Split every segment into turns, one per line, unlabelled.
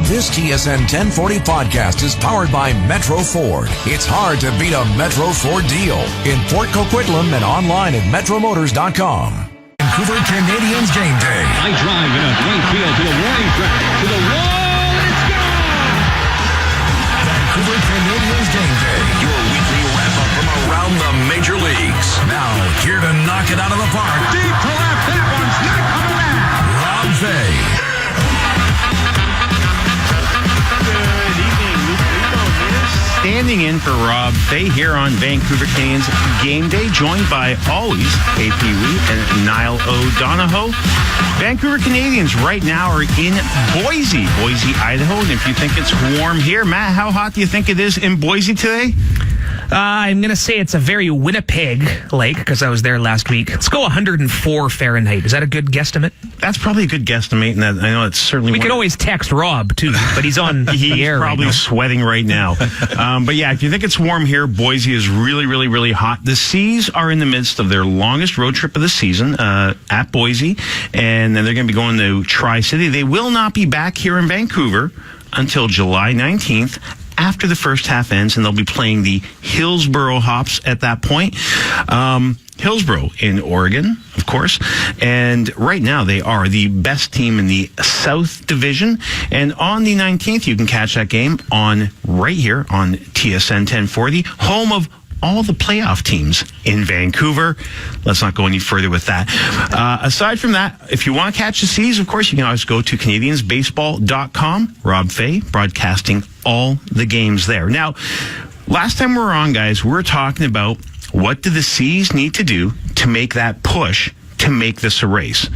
This TSN 1040 podcast is powered by Metro Ford. It's hard to beat a Metro Ford deal. In Fort Coquitlam and online at metromotors.com. Vancouver Canadians game day.
I drive in a right field to the warning track. To the wall, it's gone!
Vancouver Canadians game day. Your weekly wrap-up from around the major leagues. Now, here to knock it out of the park.
Deep to left, that one's not coming back!
Rob Fay.
Good evening, Luke. Standing in for Rob Fay here on Vancouver Canadians Game Day, joined by always AP Wee and Niall O'Donohoe. Vancouver Canadians right now are in Boise, Idaho. And if you think it's warm here, Matt, how hot do you think it is in Boise today?
I'm going to say it's a very Winnipeg-like, because I was there last week. Let's go 104 Fahrenheit. Is that a good guesstimate?
That's probably a good guesstimate, and I know it's certainly...
We could always text Rob, too, but he's on
he's
the air
probably
right now.
Sweating right now. But yeah, if you think it's warm here, Boise is really, really, really hot. The Seas are in the midst of their longest road trip of the season at Boise, and then they're going to be going to Tri-City. They will not be back here in Vancouver until July 19th. After the first half ends, and they'll be playing the Hillsborough Hops at that point. Hillsborough in Oregon, of course. And right now, they are the best team in the South Division. And on the 19th, you can catch that game on right here on TSN 1040, home of all the playoff teams in Vancouver. Let's not go any further with that. Aside from that, if you want to catch the Seas, of course, you can always go to CanadiansBaseball.com. Rob Fay broadcasting all the games there. Now, last time we were on, guys, we were talking about what do the Seas need to do to make that push to make this a race.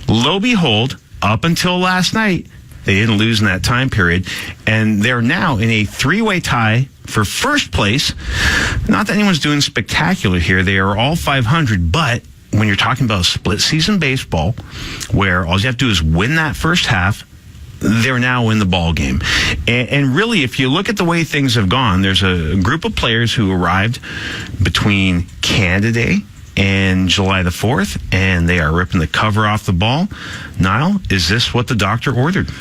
Lo behold, up until last night, they didn't lose in that time period, and they're now in a three-way tie for first place. Not that anyone's doing spectacular here. They are all 500, but when you're talking about split season baseball, where all you have to do is win that first half, they're now in the ball game. And really, if you look at the way things have gone, there's a group of players who arrived between Canada Day and July the 4th, and they are ripping the cover off the ball. Niall, is this what the doctor ordered?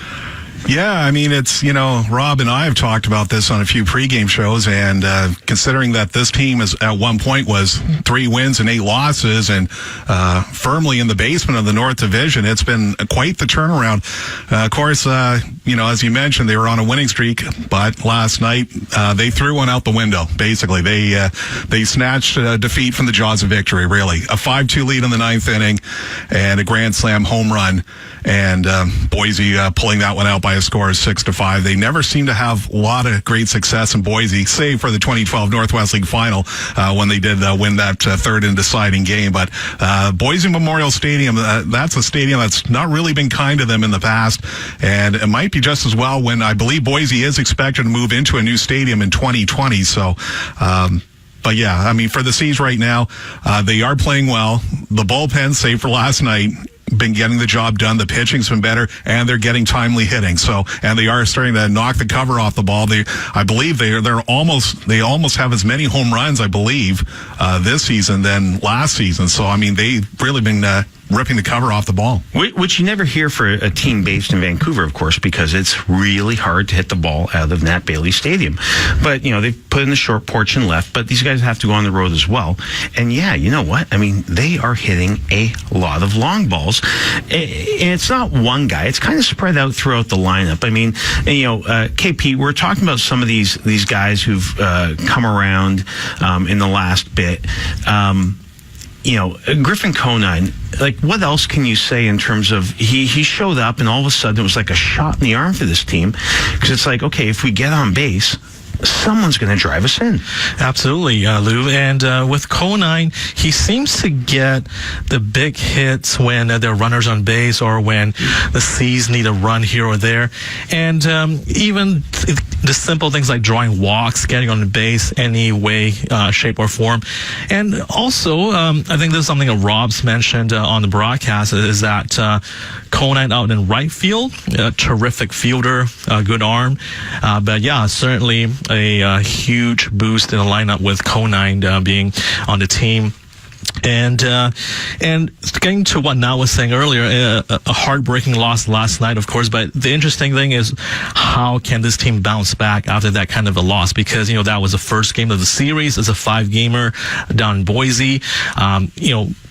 Yeah, I mean, it's, Rob and I have talked about this on a few pregame shows, and considering that this team is at one point was 3 wins and 8 losses and firmly in the basement of the North Division, it's been quite the turnaround. Of course, as you mentioned, they were on a winning streak, but last night they threw one out the window, basically. They snatched a defeat from the jaws of victory, really. A 5-2 lead in the 9th inning and a grand slam home run, and Boise pulling that one out by a score of 6-5. They never seem to have a lot of great success in Boise, save for the 2012 Northwest League Final when they did win that third and deciding game. But Boise Memorial Stadium, that's a stadium that's not really been kind to them in the past, and it might be just as well when I believe Boise is expected to move into a new stadium in 2020. So, but yeah, I mean, for the Seas right now, they are playing well. The bullpen, save for last night, been getting the job done. The pitching's been better, and they're getting timely hitting. So, and they are starting to knock the cover off the ball. I believe they almost have as many home runs, I believe, this season than last season. So, I mean, they've really been ripping the cover off the ball.
Which you never hear for a team based in Vancouver, of course, because it's really hard to hit the ball out of Nat Bailey Stadium. But, they've put in the short porch and left, but these guys have to go on the road as well. And yeah, you know what? I mean, they are hitting a lot of long balls. And it's not one guy. It's kind of spread out throughout the lineup. I mean, KP, we're talking about some of these guys who've come around in the last bit. Griffin Conine, like, what else can you say in terms of he showed up and all of a sudden it was like a shot in the arm for this team? Because it's like, okay, if we get on base, someone's going to drive us in.
Absolutely, Lou. And with Conine, he seems to get the big hits when there are runners on base or when the Seas need a run here or there. And even the simple things like drawing walks, getting on the base any way, shape, or form. And also, I think this is something that Rob's mentioned on the broadcast, is that Conine out in right field, a terrific fielder, good arm. But yeah, certainly a huge boost in the lineup with Conine being on the team. And getting to what Na was saying earlier, a heartbreaking loss last night, of course. But the interesting thing is, how can this team bounce back after that kind of a loss? Because that was the first game of the series. It's a 5-gamer down in Boise.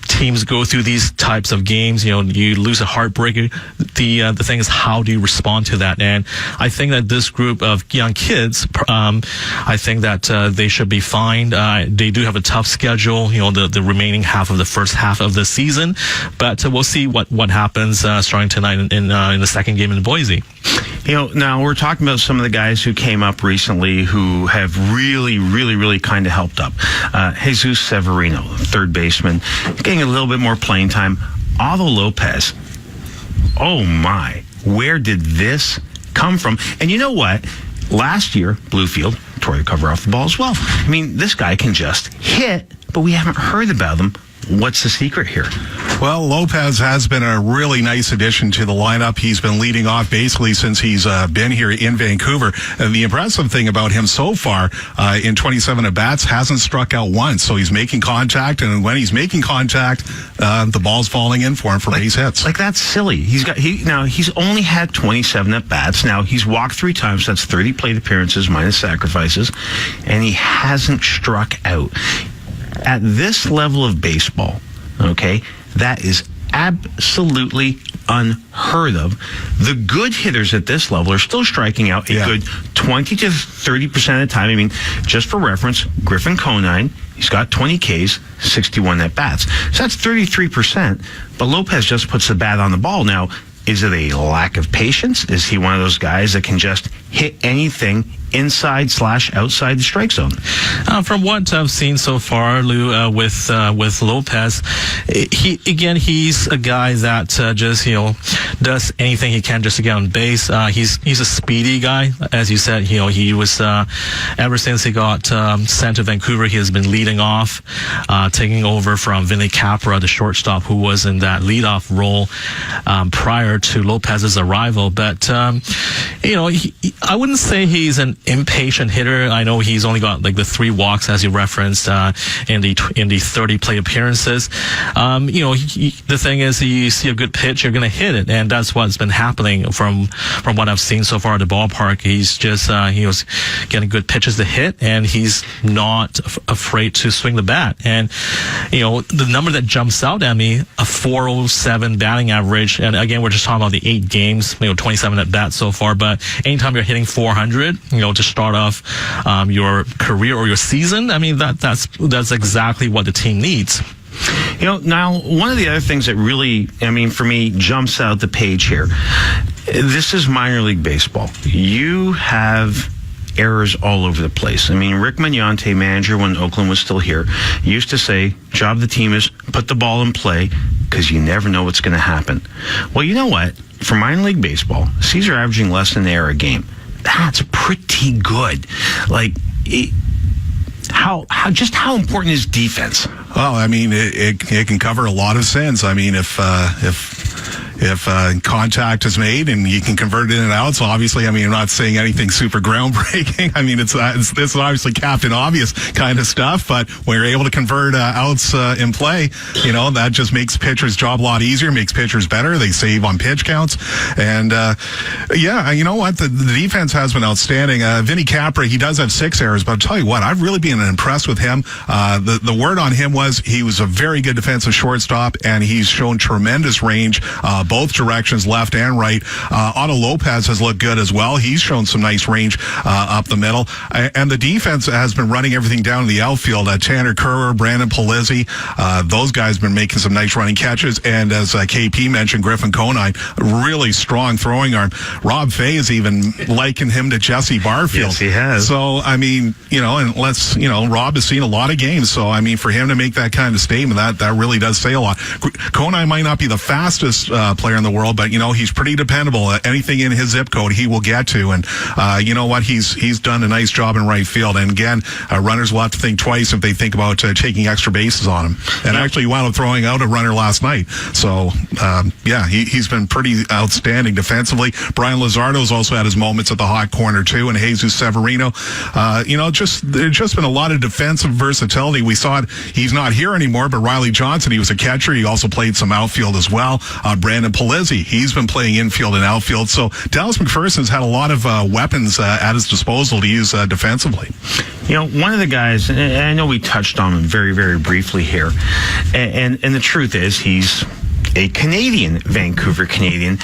Teams go through these types of games. You lose a heartbreaker. The thing is, how do you respond to that? And I think that this group of young kids, I think that they should be fine. They do have a tough schedule. The remaining half of the first half of the season, but we'll see what happens starting tonight in the second game in Boise.
Now we're talking about some of the guys who came up recently who have really, really, really kind of helped up. Jesus Severino, third baseman, getting a little bit more playing time. Aldo Lopez, oh my, where did this come from? And you know what? Last year, Bluefield tore the cover off the ball as well. I mean, this guy can just hit, but we haven't heard about them. What's the secret here?
Well, Lopez has been a really nice addition to the lineup. He's been leading off basically since he's been here in Vancouver. And the impressive thing about him so far in 27 at-bats, hasn't struck out once. So he's making contact, and when he's making contact, the ball's falling in for him for base hits.
Like, that's silly. He's only had 27 at-bats. Now, he's walked 3 times. That's 30 plate appearances minus sacrifices. And he hasn't struck out. At this level of baseball, okay, that is absolutely unheard of. The good hitters at this level are still striking out a good 20 to 30% of the time. I mean, just for reference, Griffin Conine, he's got 20 Ks, 61 at-bats. So that's 33%, but Lopez just puts the bat on the ball. Now, is it a lack of patience? Is he one of those guys that can just hit anything inside/outside the strike zone?
From what I've seen so far, Lou, with Lopez, he's a guy that just does anything he can just to get on base. He's a speedy guy, as you said. He was ever since he got sent to Vancouver, he has been leading off, taking over from Vinny Capra, the shortstop, who was in that leadoff role prior to Lopez's arrival. But I wouldn't say he's an impatient hitter. I know he's only got like the 3 walks, as you referenced, in the 30 plate appearances. The thing is, you see a good pitch, you're going to hit it, and that's what's been happening from what I've seen so far at the ballpark. He's just he was getting good pitches to hit, and he's not afraid to swing the bat. And the number that jumps out at me, a 407 batting average, and again, we're just talking about the 8 games, 27 at bats so far. But anytime you're hitting 400, to start off your career or your season, I mean that's exactly what the team needs.
Now, one of the other things that really, for me, jumps out the page here, this is minor league baseball. You have errors all over the place. Rick Magnante, manager when Oakland was still here, used to say, job of the team is put the ball in play because you never know what's going to happen. Well, you know what? For minor league baseball, C's are averaging less than an error a game. That's pretty good. How important is defense?
Well, it can cover a lot of sins. If contact is made and you can convert it in and out, so obviously, I'm not saying anything super groundbreaking. This is obviously Captain Obvious kind of stuff, but when you're able to convert outs in play, that just makes pitchers' job a lot easier, makes pitchers better. They save on pitch counts. And, you know what? The defense has been outstanding. Vinny Capra, he does have 6 errors, but I'll tell you what, I've really been impressed with him. The word on him was he was a very good defensive shortstop, and he's shown tremendous range, both directions, left and right. Otto Lopez has looked good as well. He's shown some nice range up the middle. And the defense has been running everything down in the outfield. Tanner Kerr, Brandon Polizzi, those guys have been making some nice running catches. And as KP mentioned, Griffin Conine, really strong throwing arm. Rob Fay has even likened him to Jesse Barfield.
Yes, he has.
So, Rob has seen a lot of games. So, for him to make that kind of statement, that really does say a lot. Conine might not be the fastest player in the world, but he's pretty dependable. Anything in his zip code, he will get to. And you know what? He's done a nice job in right field. And again, runners will have to think twice if they think about taking extra bases on him. And actually, he wound up throwing out a runner last night. So he's been pretty outstanding defensively. Brian Luzardo's also had his moments at the hot corner too, and Jesus Severino. There's just been a lot of defensive versatility. We saw it. He's not here anymore, but Riley Johnson, he was a catcher. He also played some outfield as well. Brandon Polizzi, he's been playing infield and outfield. So Dallas McPherson's had a lot of weapons at his disposal to use defensively.
One of the guys, and I know we touched on him very, very briefly here, and the truth is he's a Canadian, Vancouver Canadian.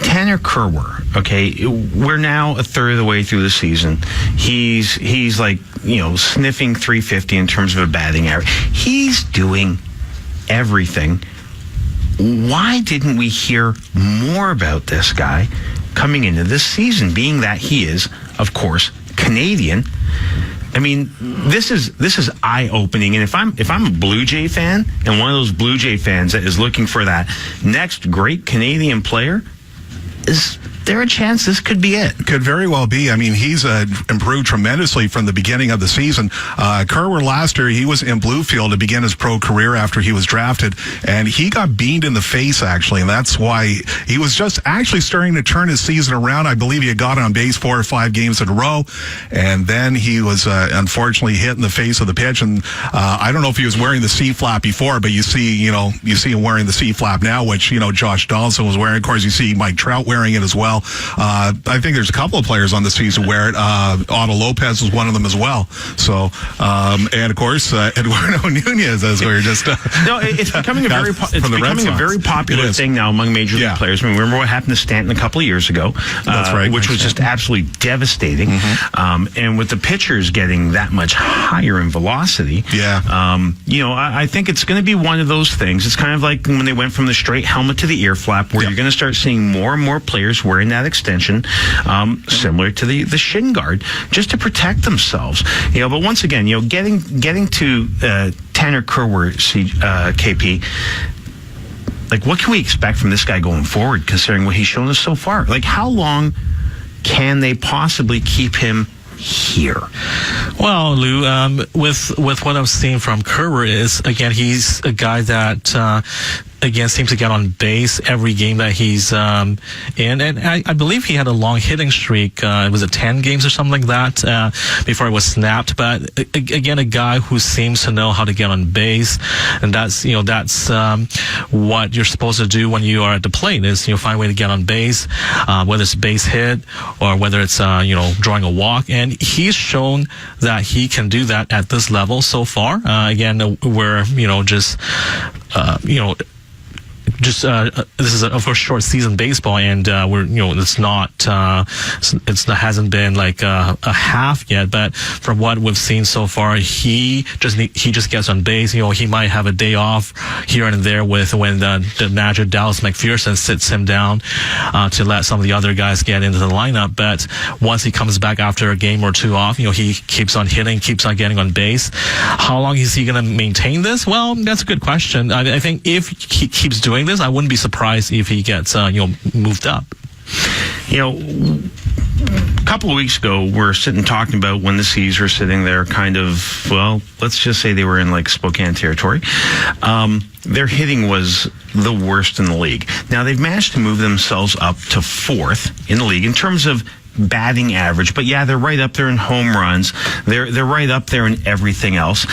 Tanner Kerwer, okay, we're now a third of the way through the season. He's like, sniffing 350 in terms of a batting average. He's doing everything. Why didn't we hear more about this guy coming into this season, being that he is, of course, Canadian? I mean, this is eye-opening, and if I'm a Blue Jay fan and one of those Blue Jay fans that is looking for that next great Canadian player, is there a chance this could be it?
Could very well be. I mean, he's improved tremendously from the beginning of the season. Kerwer last year, he was in Bluefield to begin his pro career after he was drafted, and he got beamed in the face, actually, and that's why he was just actually starting to turn his season around. I believe he had got on base 4 or 5 games in a row, and then he was unfortunately hit in the face of the pitch, and I don't know if he was wearing the C-flap before, but you see him wearing the C-flap now, which, Josh Donaldson was wearing. Of course, you see Mike Trout wearing it as well. I think there's a couple of players on the season wear it. Otto Lopez was one of them as well. So, and of course, Eduardo Nunez, as we were just.
No, it's becoming a very popular thing now among major league players. I mean, remember what happened to Stanton a couple of years ago?
That's right.
Which was just absolutely devastating. Mm-hmm. And with the pitchers getting that much higher in velocity, I think it's going to be one of those things. It's kind of like when they went from the straight helmet to the ear flap, where you're going to start seeing more and more players wearing that extension, similar to the shin guard, just to protect themselves. But once again, getting to Tanner Kerwer, KP, like, what can we expect from this guy going forward, considering what he's shown us so far? Like, how long can they possibly keep him here?
Well, Lou, with what I've seen from Kerwer is, again, he's a guy that seems to get on base every game that he's in. And I believe he had a long hitting streak. Was it 10 games or something like that before it was snapped? But again, a guy who seems to know how to get on base. And that's what you're supposed to do when you are at the plate, is find a way to get on base, whether it's base hit or whether it's drawing a walk. And he's shown that he can do that at this level so far. Again, we're this is of course short season baseball, and it hasn't been like a half yet. But from what we've seen so far, he just gets on base. He might have a day off here and there when the manager Dallas McPherson sits him down to let some of the other guys get into the lineup. But once he comes back after a game or two off, he keeps on hitting, keeps on getting on base. How long is he going to maintain this? Well, that's a good question. I think if he keeps doing this, I wouldn't be surprised if he gets moved up.
A couple of weeks ago, we're sitting talking about when the C's were sitting there kind of, well, let's just say they were in like Spokane territory. Their hitting was the worst in the league. Now, they've managed to move themselves up to 4th in the league in terms of batting average, but they're right up there in home runs. They're right up there in everything else.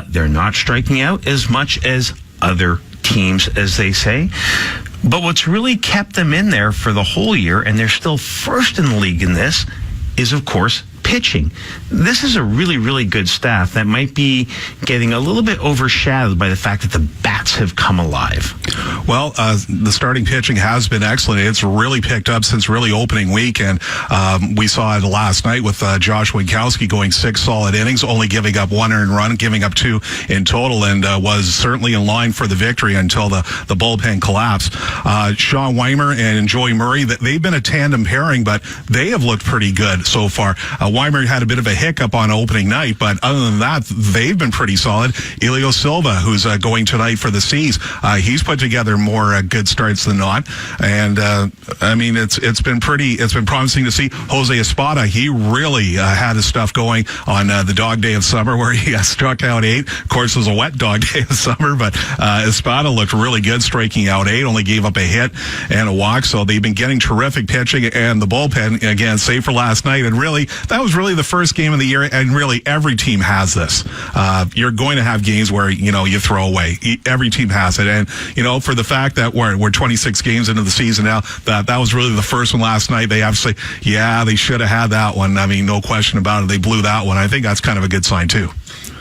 They're not striking out as much as other teams, as they say. But what's really kept them in there for the whole year, and they're still first in the league in this, is, of course, pitching. This is a really, really good staff that might be getting a little bit overshadowed by the fact that the bats have come alive.
Well, the starting pitching has been excellent. It's really picked up since really opening week, and we saw it last night with Josh Winkowski going 6 solid innings, only giving up 1 earned run, giving up 2 in total, and was certainly in line for the victory until the bullpen collapsed. Sean Weimer and Joey Murray, they've been a tandem pairing, but they have looked pretty good so far. Weimar had a bit of a hiccup on opening night, but other than that, they've been pretty solid. Elio Silva, who's going tonight for the Seas, he's put together more good starts than not. And I mean, it's been promising to see. Jose Espada, he really had his stuff going on the dog day of summer where he struck out 8. Of course, it was a wet dog day of summer, but Espada looked really good, striking out 8, only gave up a hit and a walk. So they've been getting terrific pitching, and the bullpen, again, save for last night. And really, that was really the first game of the year, and really every team has this. You're going to have games where, you throw away. Every team has it. And, for the fact that we're 26 games into the season now, that was really the first one last night. They obviously, they should have had that one. I mean, no question about it. They blew that one. I think that's kind of a good sign, too.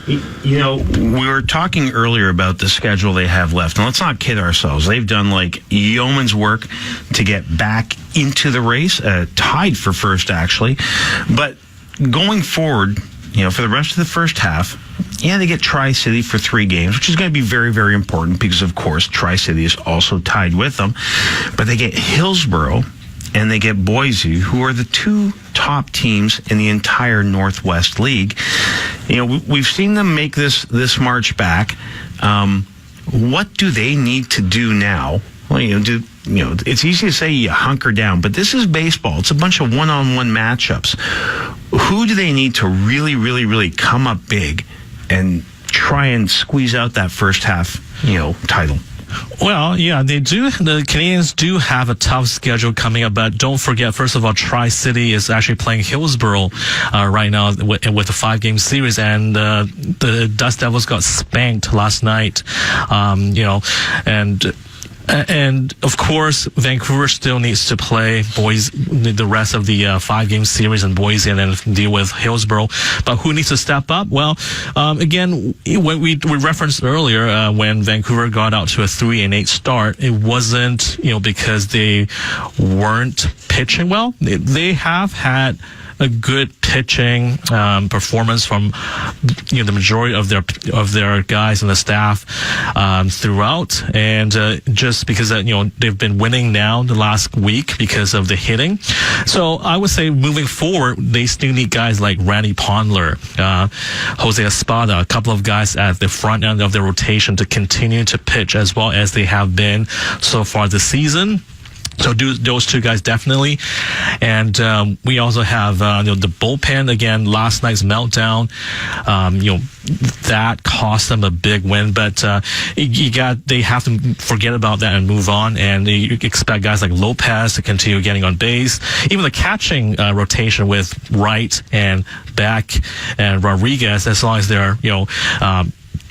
We were talking earlier about the schedule they have left, and let's not kid ourselves. They've done like yeoman's work to get back into the race, tied for first, actually. But going forward, for the rest of the first half, they get Tri-City for 3 games, which is going to be very, very important because, of course, Tri-City is also tied with them. But they get Hillsborough and they get Boise, who are the 2 top teams in the entire Northwest League. We've seen them make this march back. What do they need to do now? Well, it's easy to say you hunker down, but this is baseball. It's a bunch of one-on-one matchups. Who do they need to really, really, really come up big and try and squeeze out that first half, title?
Well, yeah, they do. The Canadians do have a tough schedule coming up, but don't forget, first of all, Tri-City is actually playing Hillsborough right now with a 5-game series, and the Dust Devils got spanked last night, and of course, Vancouver still needs to play the rest of the 5-game series in Boise and then deal with Hillsborough. But who needs to step up? Well, again, when we referenced earlier, when Vancouver got out to a 3-8 start, it wasn't, because they weren't pitching well. They have had a good pitching performance from the majority of their guys and the staff throughout, and just because they've been winning now the last week because of the hitting. So I would say moving forward, they still need guys like Randy Pondler, Jose Espada, a couple of guys at the front end of their rotation to continue to pitch as well as they have been so far this season. So those 2 guys definitely, and we also have the bullpen again. Last night's meltdown, that cost them a big win. But they have to forget about that and move on. And you expect guys like Lopez to continue getting on base. Even the catching rotation with Wright and Beck and Rodriguez, as long as they're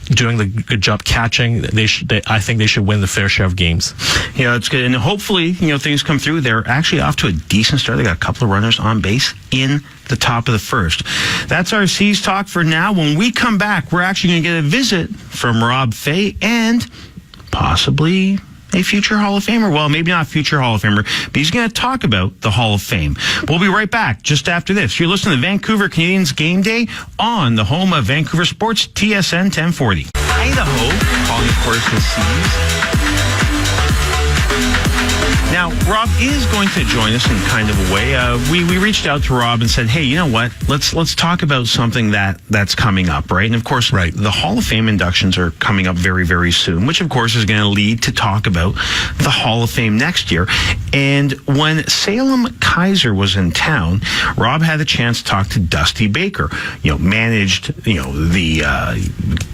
doing the good job catching, I think they should win the fair share of games.
It's good, and hopefully, things come through. They're actually off to a decent start. They got a couple of runners on base in the top of the first. That's our C's talk for now. When we come back, we're actually going to get a visit from Rob Fay and possibly a future Hall of Famer. Well, maybe not a future Hall of Famer, but he's going to talk about the Hall of Fame. We'll be right back just after this. You're listening to Vancouver Canadians Game Day on the home of Vancouver Sports, TSN 1040. Idaho, calling, of course, the Seas. Now, Rob is going to join us in kind of a way. We reached out to Rob and said, hey, you know what? Let's talk about something that's coming up, right? And of course, the Hall of Fame inductions are coming up very, very soon, which of course is going to lead to talk about the Hall of Fame next year. And when Salem Kaiser was in town, Rob had the chance to talk to Dusty Baker, managed, the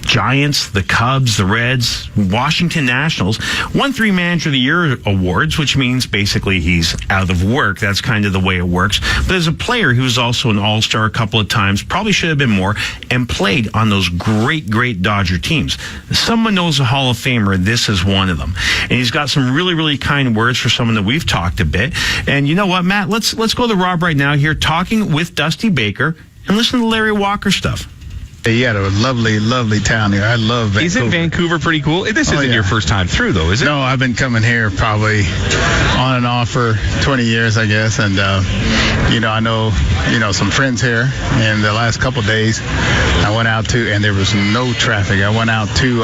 Giants, the Cubs, the Reds, Washington Nationals, won 3 Manager of the Year awards, which means basically he's out of work. That's kind of the way it works. But as a player, he was also an all-star a couple of times, probably should have been more, and played on those great, great Dodger teams. Someone knows a Hall of Famer, this is one of them. And he's got some really, really kind words for someone that we've talked a bit. And you know what, Matt? Let's go to Rob right now here, talking with Dusty Baker, and listen to the Larry Walker stuff.
You had a lovely, lovely town here. I love Vancouver.
Isn't Vancouver pretty cool? This isn't your first time through, though, is it?
No, I've been coming here probably on and off for 20 years, I guess. And, I know, some friends here. And the last couple of days, I went out to, and there was no traffic. I went out to...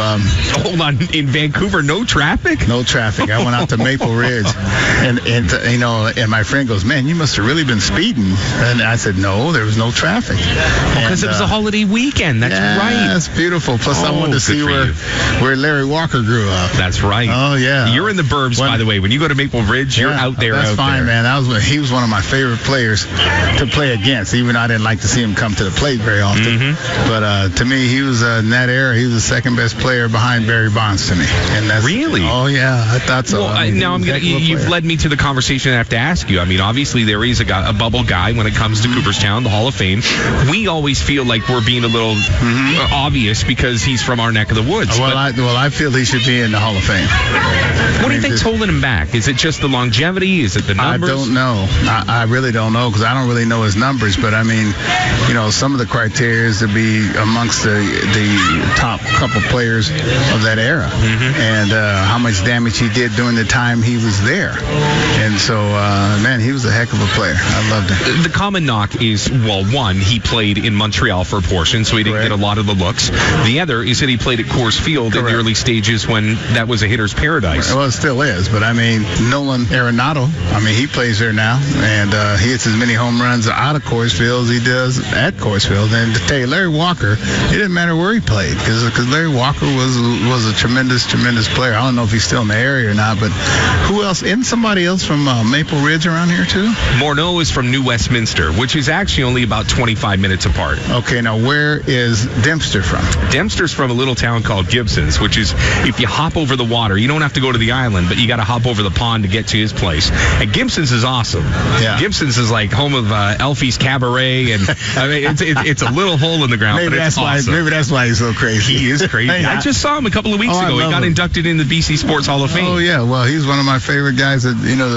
Hold on. In Vancouver, no traffic?
No traffic. I went out to Maple Ridge. And my friend goes, man, you must have really been speeding. And I said, no, there was no traffic.
Because it was a holiday weekend. That's right.
That's beautiful. Plus, I wanted to see where Larry Walker grew up.
That's right.
Oh, yeah.
You're in the burbs, by the way. When you go to Maple Ridge, you're out there.
That's fine, man. He was one of my favorite players to play against, even though I didn't like to see him come to the plate very often.
Mm-hmm.
But to me, he was in that era, he was the second best player behind Barry Bonds to me. And that's
really?
Oh, yeah. I thought so.
Well, you've led me to the conversation I have to ask you. I mean, obviously, there is a bubble guy when it comes to Cooperstown, the Hall of Fame. We always feel like we're being a little obvious because he's from our neck of the woods.
Well, I feel he should be in the Hall of Fame.
What do you think's holding him back? Is it just the longevity? Is it the numbers?
I don't know. I really don't know because I don't really know his numbers. But I mean, some of the criteria is to be amongst the top couple players of that era, and how much damage he did during the time he was there. And so, man, he was a heck of a player. I loved him.
The common knock is, well, one, he played in Montreal for a portion, so he didn't get a lot of the looks. The other is that he played at Coors Field in the early stages when that was a hitter's paradise.
Well, it still is, but I mean, Nolan Arenado, he plays there now, and he hits as many home runs out of Coors Field as he does at Coors Field. And to tell you, Larry Walker, it didn't matter where he played because Larry Walker was a tremendous player. I don't know if he's still in the area or not, but who else? Isn't somebody else from Maple Ridge around here too?
Morneau is from New Westminster, which is actually only about 25 minutes apart.
Okay, now where is Dempster from?
Dempster's from a little town called Gibsons, which is, if you hop over the water, you don't have to go to the island, but you got to hop over the pond to get to his place. And Gibsons is awesome. Yeah. Gibsons is like home of Elfie's Cabaret, and it's a little hole in the ground,
maybe
but it's awesome.
Maybe that's why he's so crazy.
He is crazy. I just saw him a couple of weeks ago. He got inducted in the BC Sports Hall of Fame.
Oh, yeah. Well, he's one of my favorite guys that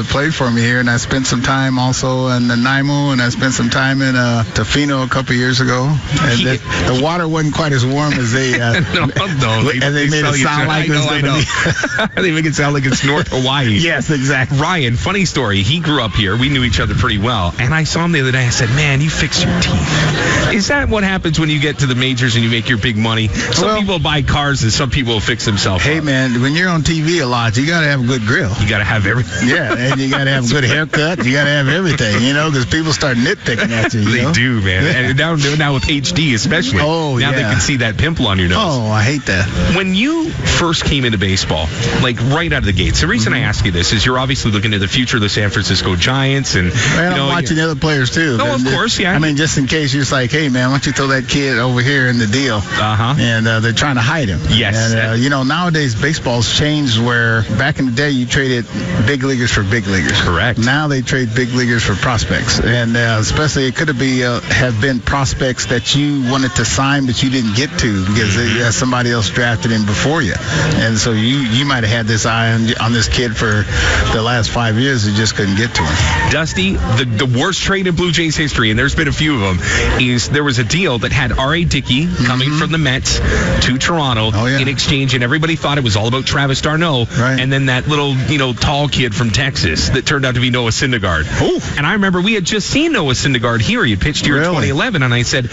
played for me here, and I spent some time also in Nanaimo, and I spent some time in Tofino a couple years ago. And the water wasn't quite as warm as they and they made it sound like it was going to be.
They make it sound like it's North Hawaii.
Yes, exactly.
Ryan, funny story. He grew up here. We knew each other pretty well. And I saw him the other day. I said, man, you fix your teeth. Is that what happens when you get to the majors and you make your big money? Some people buy cars and some people will fix themselves.
Hey, man, when you're on TV a lot, you got to have a good grill.
You got to have everything.
Yeah, and you got to have a good haircut. You got to have everything, because people start nitpicking at you.
They do, man. And now with HD especially.
Oh,
now they can see that pimple on your nose.
Oh, I hate that.
When you first came into baseball, like right out of the gates, the reason I ask you this is you're obviously looking at the future of the San Francisco Giants. And
I'm watching the other players, too.
No, of course, yeah.
Just in case you're just like, hey, man, why don't you throw that kid over here in the deal?
Uh-huh.
And they're trying to hide him.
Yes.
And, nowadays, baseball's changed where back in the day, you traded big leaguers for big leaguers.
Correct.
Now they trade big leaguers for prospects. And especially it could have been prospects that you wanted to sign but you didn't get to because somebody else drafted him before you. And so you might have had this eye on this kid for the last 5 years and just couldn't get to him.
Dusty, the worst trade in Blue Jays history, and there's been a few of them, is there was a deal that had R.A. Dickey coming from the Mets to Toronto in exchange, and everybody thought it was all about Travis d'Arnaud, and then that little, tall kid from Texas that turned out to be Noah Syndergaard.
Oh.
And I remember we had just seen Noah Syndergaard here. He had pitched here in 2011, and I said,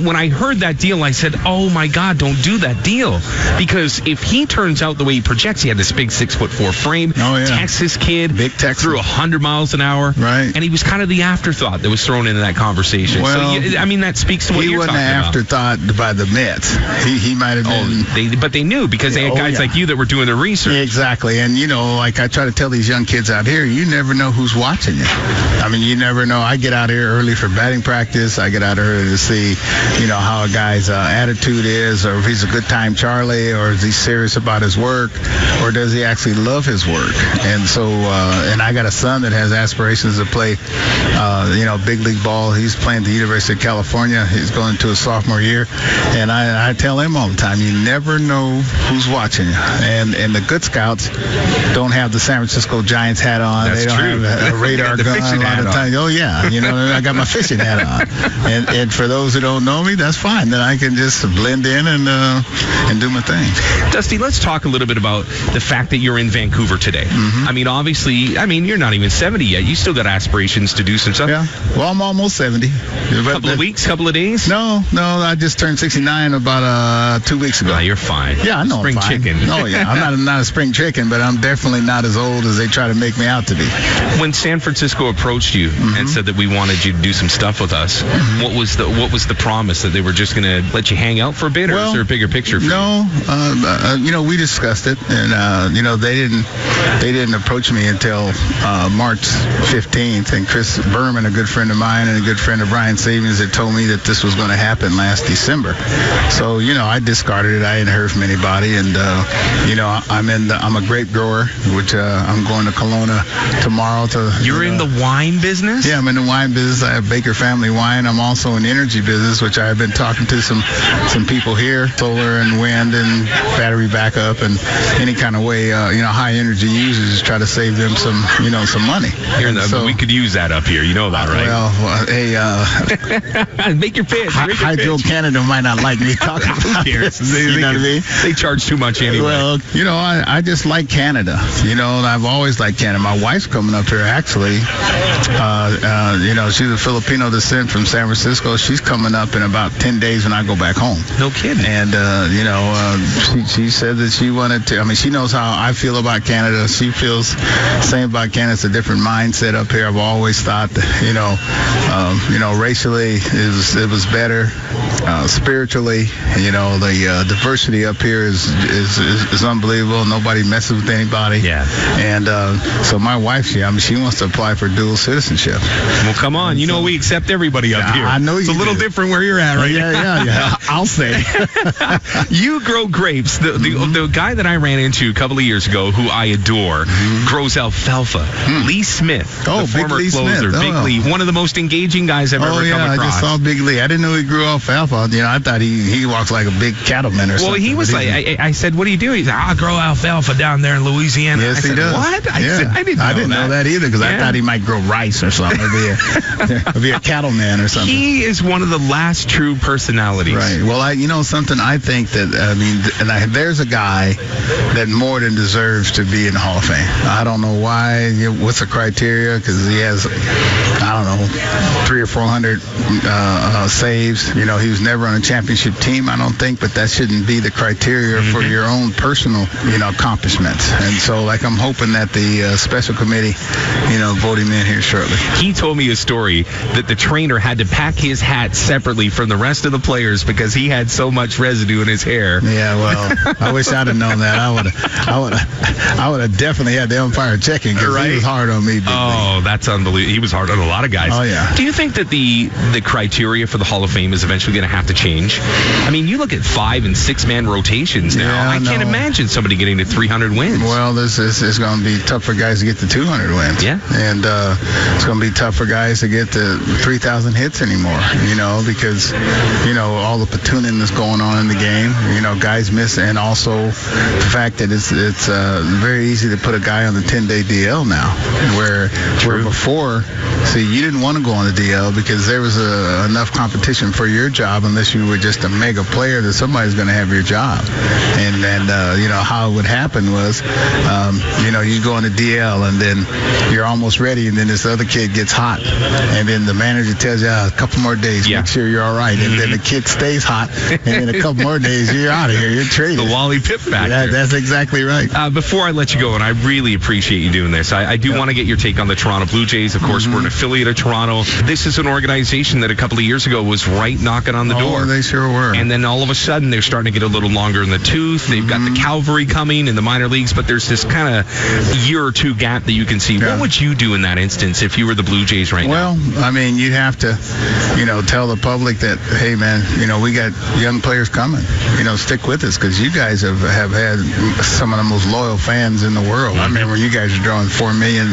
when I heard that deal, I said, oh my God, don't do that deal. Because if he turns out the way he projects, he had this big 6'4" frame, Texas kid,
big Texas,
threw 100 miles an hour,
right?
And he was kind of the afterthought that was thrown into that conversation.
Well,
so that speaks to what you're talking about.
He wasn't an afterthought by the Mets. He might have been.
But they knew because they had guys like you that were doing the research.
Exactly, and like I try to tell these young kids out here, you never know who's watching you. You never know. I get out here early for batting practice. I get out early to see, how a guy's attitude is, or if he's a good time Charlie, or is he serious about his work, or does he actually love his work? And so, and I got a son that has aspirations to play, big league ball. He's playing at the University of California. He's going to his sophomore year, and I tell him all the time, you never know who's watching you. And the good scouts don't have the San Francisco Giants hat on.
That's
they don't have a radar gun a lot of times. Oh yeah, I got my fishing hat on. And for those who don't know me, that's fine. fine. Then I can just blend in and do my thing.
Dusty, let's talk a little bit about the fact that you're in Vancouver today. I mean, obviously, you're not even 70 yet. You still got aspirations to do some stuff.
Yeah. Well, I'm almost 70.
Couple of weeks, couple of days?
No. I just turned 69 about 2 weeks ago.
No, you're fine.
Yeah, I know.
Spring
I'm fine.
chicken.
Oh, yeah. I'm not a spring chicken, but I'm definitely not as old as they try to make me out to be.
When San Francisco approached you and said that we wanted you to do some stuff with us, what was the promise, that they were just going to let you hang out for a bit, or is there a bigger picture for you?
We discussed it, and they didn't approach me until March 15th, and Chris Berman, a good friend of mine and a good friend of Brian Savings, had told me that this was going to happen last December. So I discarded it. I hadn't heard from anybody, and I'm a grape grower, which I'm going to Kelowna tomorrow to.
You're in the wine business?
Yeah, I'm in the wine business. I have Baker Family Wine. I'm also in the energy business, which I've been talking to some people here, solar and wind and battery backup and any kind of way, high energy users, try to save them some money.
We could use that up here. You know that, right?
Well,
make your pitch.
Hydro Canada might not like me talking about this. You know what I mean?
They charge too much anyway.
Well, I just like Canada. And I've always liked Canada. My wife's coming up here, actually. She's of Filipino descent from San Francisco. She's coming up in about 10 days when I go back home.
No kidding.
And, she said that she wanted to, she knows how I feel about Canada. She feels the same about Canada. It's a different mindset up here. I've always thought that, racially it was better. Spiritually, the diversity up here is unbelievable. Nobody messes with anybody.
Yeah.
And so my wife, she wants to apply for dual citizenship.
Well, come on. We accept everybody up here.
I know
it's a little different where you're at, right?
Yeah. I'll say.
You grow grapes. The guy that I ran into a couple of years ago, who I adore, grows alfalfa. Lee Smith, the former
Lee
closer.
Smith.
Big Lee, one of the most engaging guys I've ever come across.
I just saw Big Lee. I didn't know he grew alfalfa. I thought he walks like a big cattleman or something.
Well, he was like, I said, what do you do? He's like, I grow alfalfa down there in Louisiana.
Yes, he does.
What? I said, I didn't know that
either, because I thought he might grow rice or something. Or be a cattleman or something.
He is one of the last true personalities.
Right. Well, something I think that, there's a guy that more than deserves to be in the Hall of Fame. I don't know why. What's the criteria? Because he has, 300 or 400 saves. He was never on a championship team, I don't think, but that shouldn't be the criteria for your own personal, accomplishments. And so, I'm hoping that the special committee, vote him in here shortly.
He told me a story that the trainer had to pack his hat separately from the rest of the players because he had so much residue in his hair.
Yeah, well, I wish I'd have known that. I would have definitely had the umpire checking, because he was hard on me.
That's unbelievable. He was hard on a lot of guys.
Oh, yeah.
Do you think that the criteria for the Hall of Fame is eventually going to have to change? You look at 5- and 6-man rotations now.
Yeah,
I can't imagine somebody getting to 300 wins.
Well, this is going to be tough for guys to get to 200 wins.
Yeah.
And it's going to be tough for guys to get to 3,000 hits anymore, because, all the platooning that's going on in the game, guys miss, and also the fact that it's very easy to put a guy on the 10-day DL now, where before, you didn't want to go on the DL because there was enough competition for your job, unless you were just a mega player, that somebody's going to have your job. And how it would happen was, you go on the DL, and then you're almost ready, and then this other kid gets hot, and then the manager tells you a couple more days, make sure you're all right, and then the kid stays hot, and then a couple more days you're out of here, you're traded.
The Wally Pipp factor.
That's exactly right.
Before I let you go, and I really appreciate you doing this, I do want to get your take on the Toronto Blue Jays. Of course, we're an affiliate of Toronto. This is an organization that a couple of years ago was right knocking on the door.
They sure were.
And then all of a sudden, they're starting to get a little longer in the tooth. They've got the cavalry coming in the minor leagues, but there's this kind of year or two gap that you can see. What would you do in that instance if you were the Blue Jays right now?
Well, you'd have to, tell the public that, hey, man, we got young players coming. Stick with us, because you guys have had some of the most loyal fans in the world. I remember you guys were drawing 4 million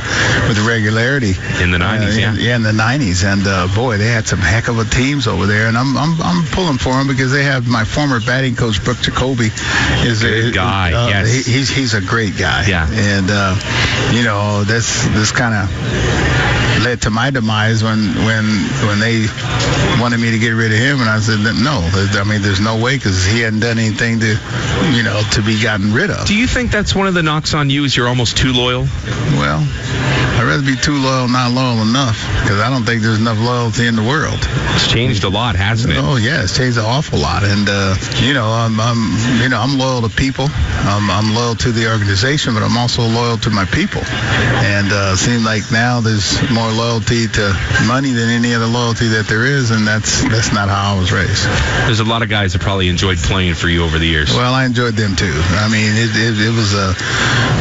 with regularity
in the 90s.
In the 90s, and boy, they had some heck of a teams over there. And I'm pulling for them, because they have my former batting coach, Brooke Jacoby, is a
guy. Yes,
he's a great guy.
Yeah,
and this kind of led to my demise when they wanted me to get rid of him, and I said no. I mean, there's no way, because he hadn't done anything to be gotten rid of.
Do you think that's one of the knocks on you, is you're almost too loyal?
Well, I'd rather be too loyal, not loyal enough, because I don't think there's enough loyalty in the world.
It's changed a lot, hasn't it?
Oh yeah, it's changed an awful lot, and I'm loyal to people. I'm loyal to the organization, but I'm also loyal to my people. And it seems like now there's more loyalty to money than any other loyalty that there is, and that's not how I was raised.
There's a lot of guys that probably enjoyed playing for you over the years.
Well, I enjoyed them too. I mean, it was a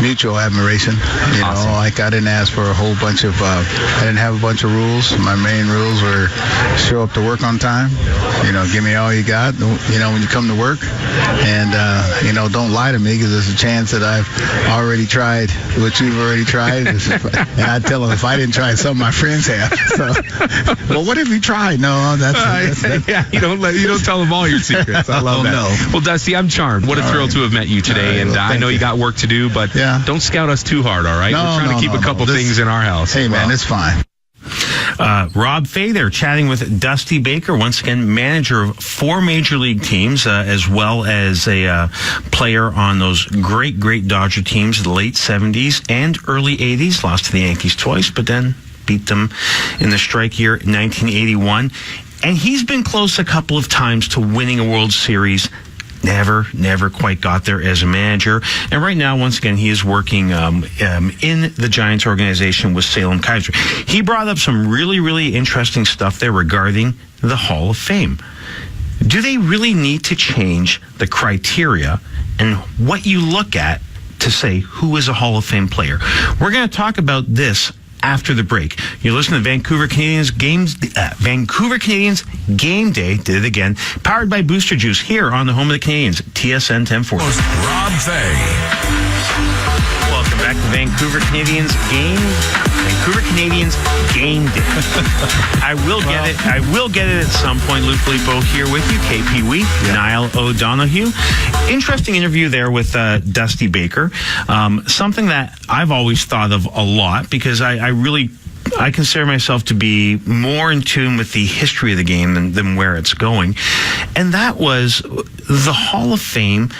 mutual admiration.
Awesome.
Like I didn't ask for a whole bunch of. I didn't have a bunch of rules. My main rules were show up to work on time. Give me all you got. When you come to work, and don't lie to me, because there's a chance that I've already tried what you've already tried. And I tell them if I didn't try, some of my friends have. So, well, what have you tried? No, that's
yeah. You don't tell them all your secrets. I love that.
No.
Well, Dusty, I'm charmed. What a thrill to have met you today, and I know you got work to do, but don't scout us too hard. All right, we're trying to keep a couple things in our house.
Hey, man, it's fine.
Rob Fay there chatting with Dusty Baker, once again manager of 4 major league teams, as well as a player on those great Dodger teams of the late 70s and early 80s. Lost to the Yankees twice, but then beat them in the strike year 1981. And he's been close a couple of times to winning a World Series. Never quite got there as a manager. And right now, once again, he is working in the Giants organization with Salem Kaiser. He brought up some really interesting stuff there regarding the Hall of Fame. Do they really need to change the criteria and what you look at to say who is a Hall of Fame player? We're going to talk about this after the break. You listen to Vancouver Canadians Game Day, did it again, powered by Booster Juice here on the home of the Canadians, TSN 1040.
Rob Fay.
Welcome back to Vancouver Canadians Game Day. I will get it at some point. Luke Filippo here with you, KP Wee, Niall O'Donoghue. Interesting interview there with Dusty Baker. Something that I've always thought of a lot, because I consider myself to be more in tune with the history of the game than where it's going. And that was the Hall of Fame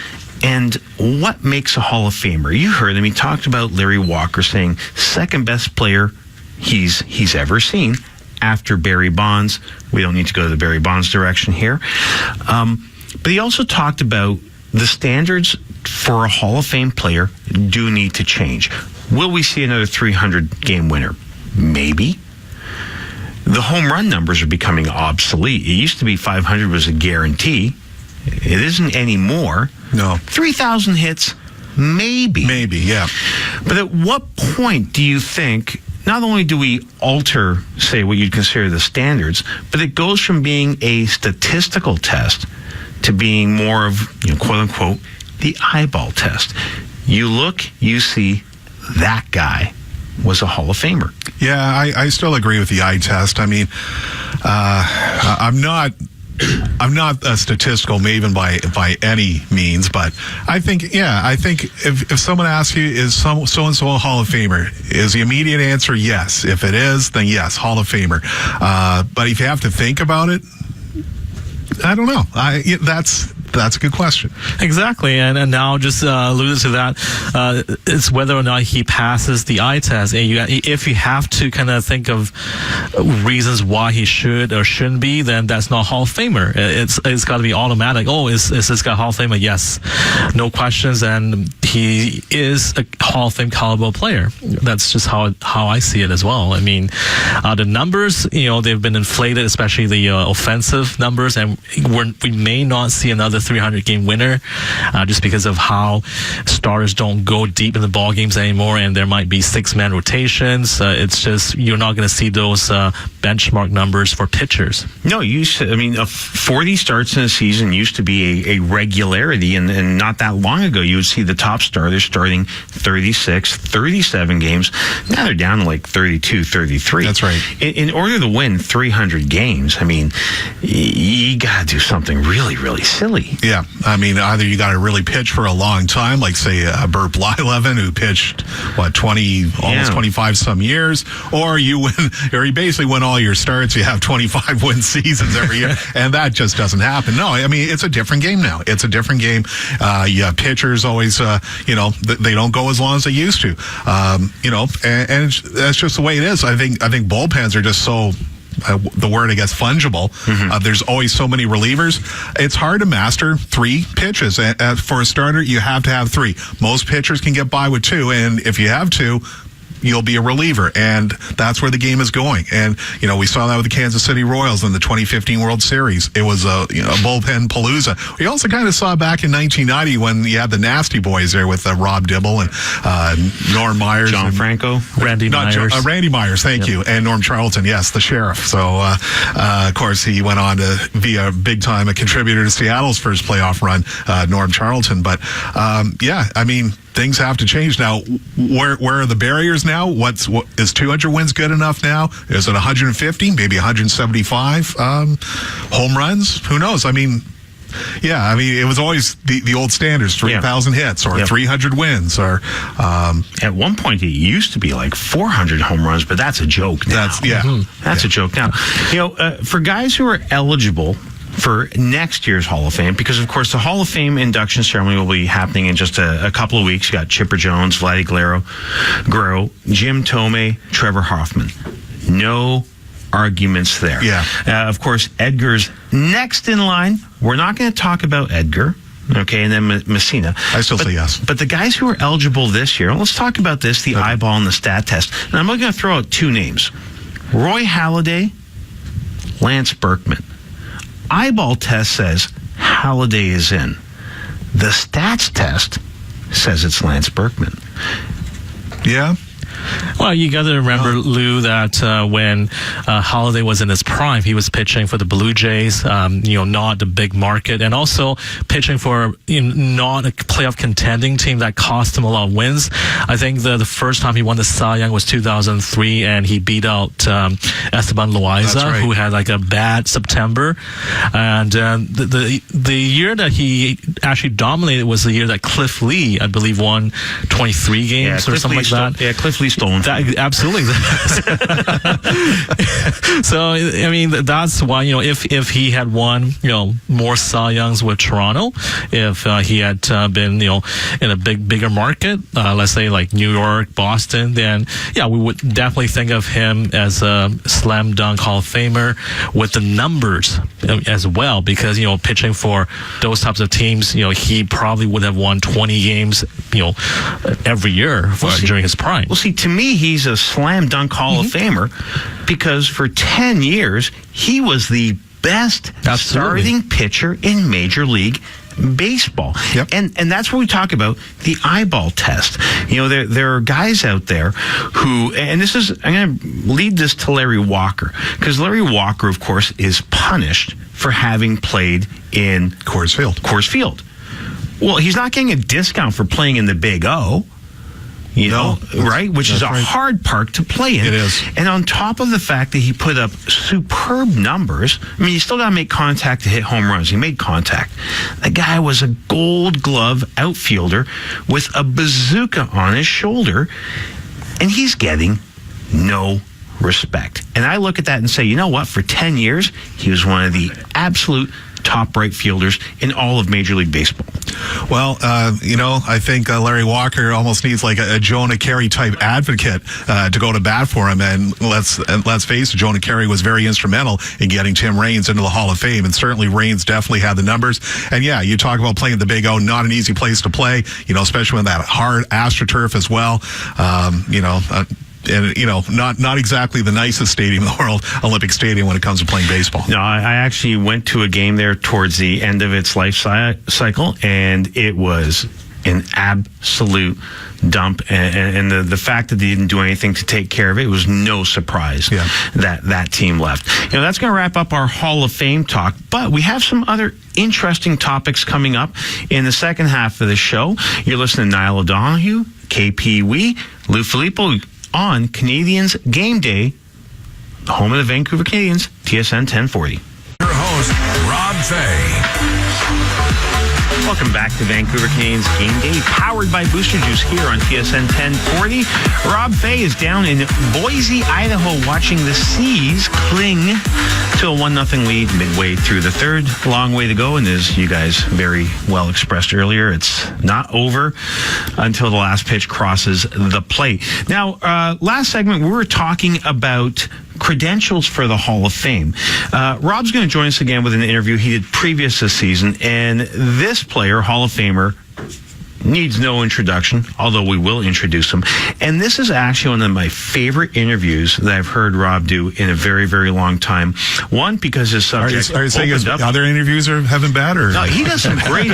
and what makes a Hall of Famer. You heard him. He talked about Larry Walker saying second best player he's ever seen after Barry Bonds. We don't need to go to the Barry Bonds direction here. But he also talked about the standards for a Hall of Fame player do need to change. Will we see another 300-game winner? Maybe. The home run numbers are becoming obsolete. It used to be 500 was a guarantee. It isn't anymore.
No.
3,000 hits, maybe.
Maybe, yeah.
But at what point do you think, not only do we alter, say, what you'd consider the standards, but it goes from being a statistical test to being more of, quote unquote, the eyeball test. You look, you see, that guy was a Hall of Famer.
Yeah, I still agree with the eye test. I mean, I'm not a statistical maven by any means, but I think if someone asks you, is so-and-so a Hall of Famer, is the immediate answer yes. If it is, then yes, Hall of Famer. But if you have to think about it, I don't know. That's a good question.
Exactly, and now just alluded to that, it's whether or not he passes the eye test. And if you have to kind of think of reasons why he should or shouldn't be, then that's not Hall of Famer. It's got to be automatic. Oh, is this guy Hall of Famer? Yes, no questions, and he is a Hall of Fame caliber player. That's just how I see it as well. I mean, the numbers, they've been inflated, especially the offensive numbers, and we may not see another 300-game winner just because of how starters don't go deep in the ball games anymore, and there might be 6-man rotations. It's just you're not going to see those benchmark numbers for pitchers.
No, 40 starts in a season used to be a regularity, and not that long ago you would see the top starters starting 36, 37 games. Now they're down to like 32, 33.
That's right.
In order to win 300 games, you got to do something really, really silly.
Yeah, I mean, either you got to really pitch for a long time, like say Bert Blyleven, who pitched 20, almost 25 some years, or you win, or you basically win all your starts. You have 25 win seasons every year, and that just doesn't happen. No, I mean, it's a different game now. It's a different game. You have pitchers always, they don't go as long as they used to, and that's just the way it is. I think bullpens are just so. The word, I guess, fungible. There's always so many relievers. It's hard to master 3 pitches. For a starter, you have to have 3. Most pitchers can get by with 2, and if you have 2, you'll be a reliever, and that's where the game is going. And we saw that with the Kansas City Royals in the 2015 World Series. It was a bullpen palooza. We also kind of saw back in 1990 when you had the Nasty Boys there with Rob Dibble and Norm Myers,
John Franco,
Randy Myers,
Randy Myers, thank you, and Norm Charlton. Yes, the sheriff. So of course he went on to be a big time contributor to Seattle's first playoff run, Norm Charlton. But I mean, things have to change now. Where are the barriers now? Is 200 wins good enough now? Is it 150? Maybe 175 home runs? Who knows? I mean, it was always the old standards: 3,000 hits or 300 wins. Or
at one point it used to be like 400 home runs, but that's a joke now. That's a joke now. For guys who are eligible for next year's Hall of Fame, because of course the Hall of Fame induction ceremony will be happening in just a couple of weeks. You got Chipper Jones, Vladdy Guerrero, Jim Thome, Trevor Hoffman. No arguments there. Of course, Edgar's next in line. We're not going to talk about Edgar. Okay, and then Messina.
I still say yes.
But the guys who are eligible this year, let's talk about this, the eyeball and the stat test. And I'm going to throw out 2 names. Roy Halladay, Lance Berkman. Eyeball test says Halladay is in. The stats test says it's Lance Berkman.
Yeah.
Well, you got to remember, Lou, that when Halladay was in his prime, he was pitching for the Blue Jays, not the big market, and also pitching for not a playoff contending team that cost him a lot of wins. I think the first time he won the Cy Young was 2003, and he beat out Esteban Loaiza, who had like a bad September. And the year that he actually dominated was the year that Cliff Lee, I believe, won 23 games or something like that.
Yeah, Cliff Lee stolen.
Absolutely. So I mean, that's why if he had won more Cy Youngs with Toronto, if he had been in a bigger market, let's say like New York, Boston, then we would definitely think of him as a slam dunk Hall of Famer with the numbers as well, because pitching for those types of teams, he probably would have won 20 games every year during his prime.
Well, see, to me, he's a slam dunk Hall of Famer because for 10 years, he was the best starting pitcher in Major League Baseball. And that's what we talk about, the eyeball test. There are guys out there who, and I'm going to lead this to Larry Walker, because Larry Walker, of course, is punished for having played in
Coors Field.
Well, he's not getting a discount for playing in the Big O. Right? Which is a hard park to play in.
It is.
And on top of the fact that he put up superb numbers, I mean, you still got to make contact to hit home runs. He made contact. The guy was a Gold Glove outfielder with a bazooka on his shoulder, and he's getting no respect. And I look at that and say, you know what? For 10 years, he was one of the absolute top right fielders in all of Major League Baseball.
Well, I think Larry Walker almost needs like a Jonah Carey type advocate to go to bat for him. And let's face it, Jonah Carey was very instrumental in getting Tim Raines into the Hall of Fame, and certainly Raines definitely had the numbers. And you talk about playing the Big O, not an easy place to play, especially with that hard AstroTurf as well. And not exactly the nicest stadium in the world, Olympic Stadium, when it comes to playing baseball.
No, I actually went to a game there towards the end of its life cycle, and it was an absolute dump. And the fact that they didn't do anything to take care of it was no surprise that team left. That's going to wrap up our Hall of Fame talk, but we have some other interesting topics coming up in the second half of the show. You're listening to Niall O'Donoghue, KP Wee, Lou Filippo, on Canadians Game Day, home of the Vancouver Canadians, TSN 1040.
Your host, Rob Fay.
Welcome back to Vancouver Canadians Gameday, powered by Booster Juice here on TSN 1040. Rob Fay is down in Boise, Idaho, watching the Seas cling to a 1-0 lead midway through the third. Long way to go, and as you guys very well expressed earlier, it's not over until the last pitch crosses the plate. Now, last segment, we were talking about credentials for the Hall of Fame. Rob's going to join us again with an interview he did previous this season, and this player, Hall of Famer, needs no introduction, although we will introduce him. And this is actually one of my favorite interviews that I've heard Rob do in a very, very long time. One, because his subject
Are you saying his
up.
other interviews haven't bad? Or?
No, he does some great.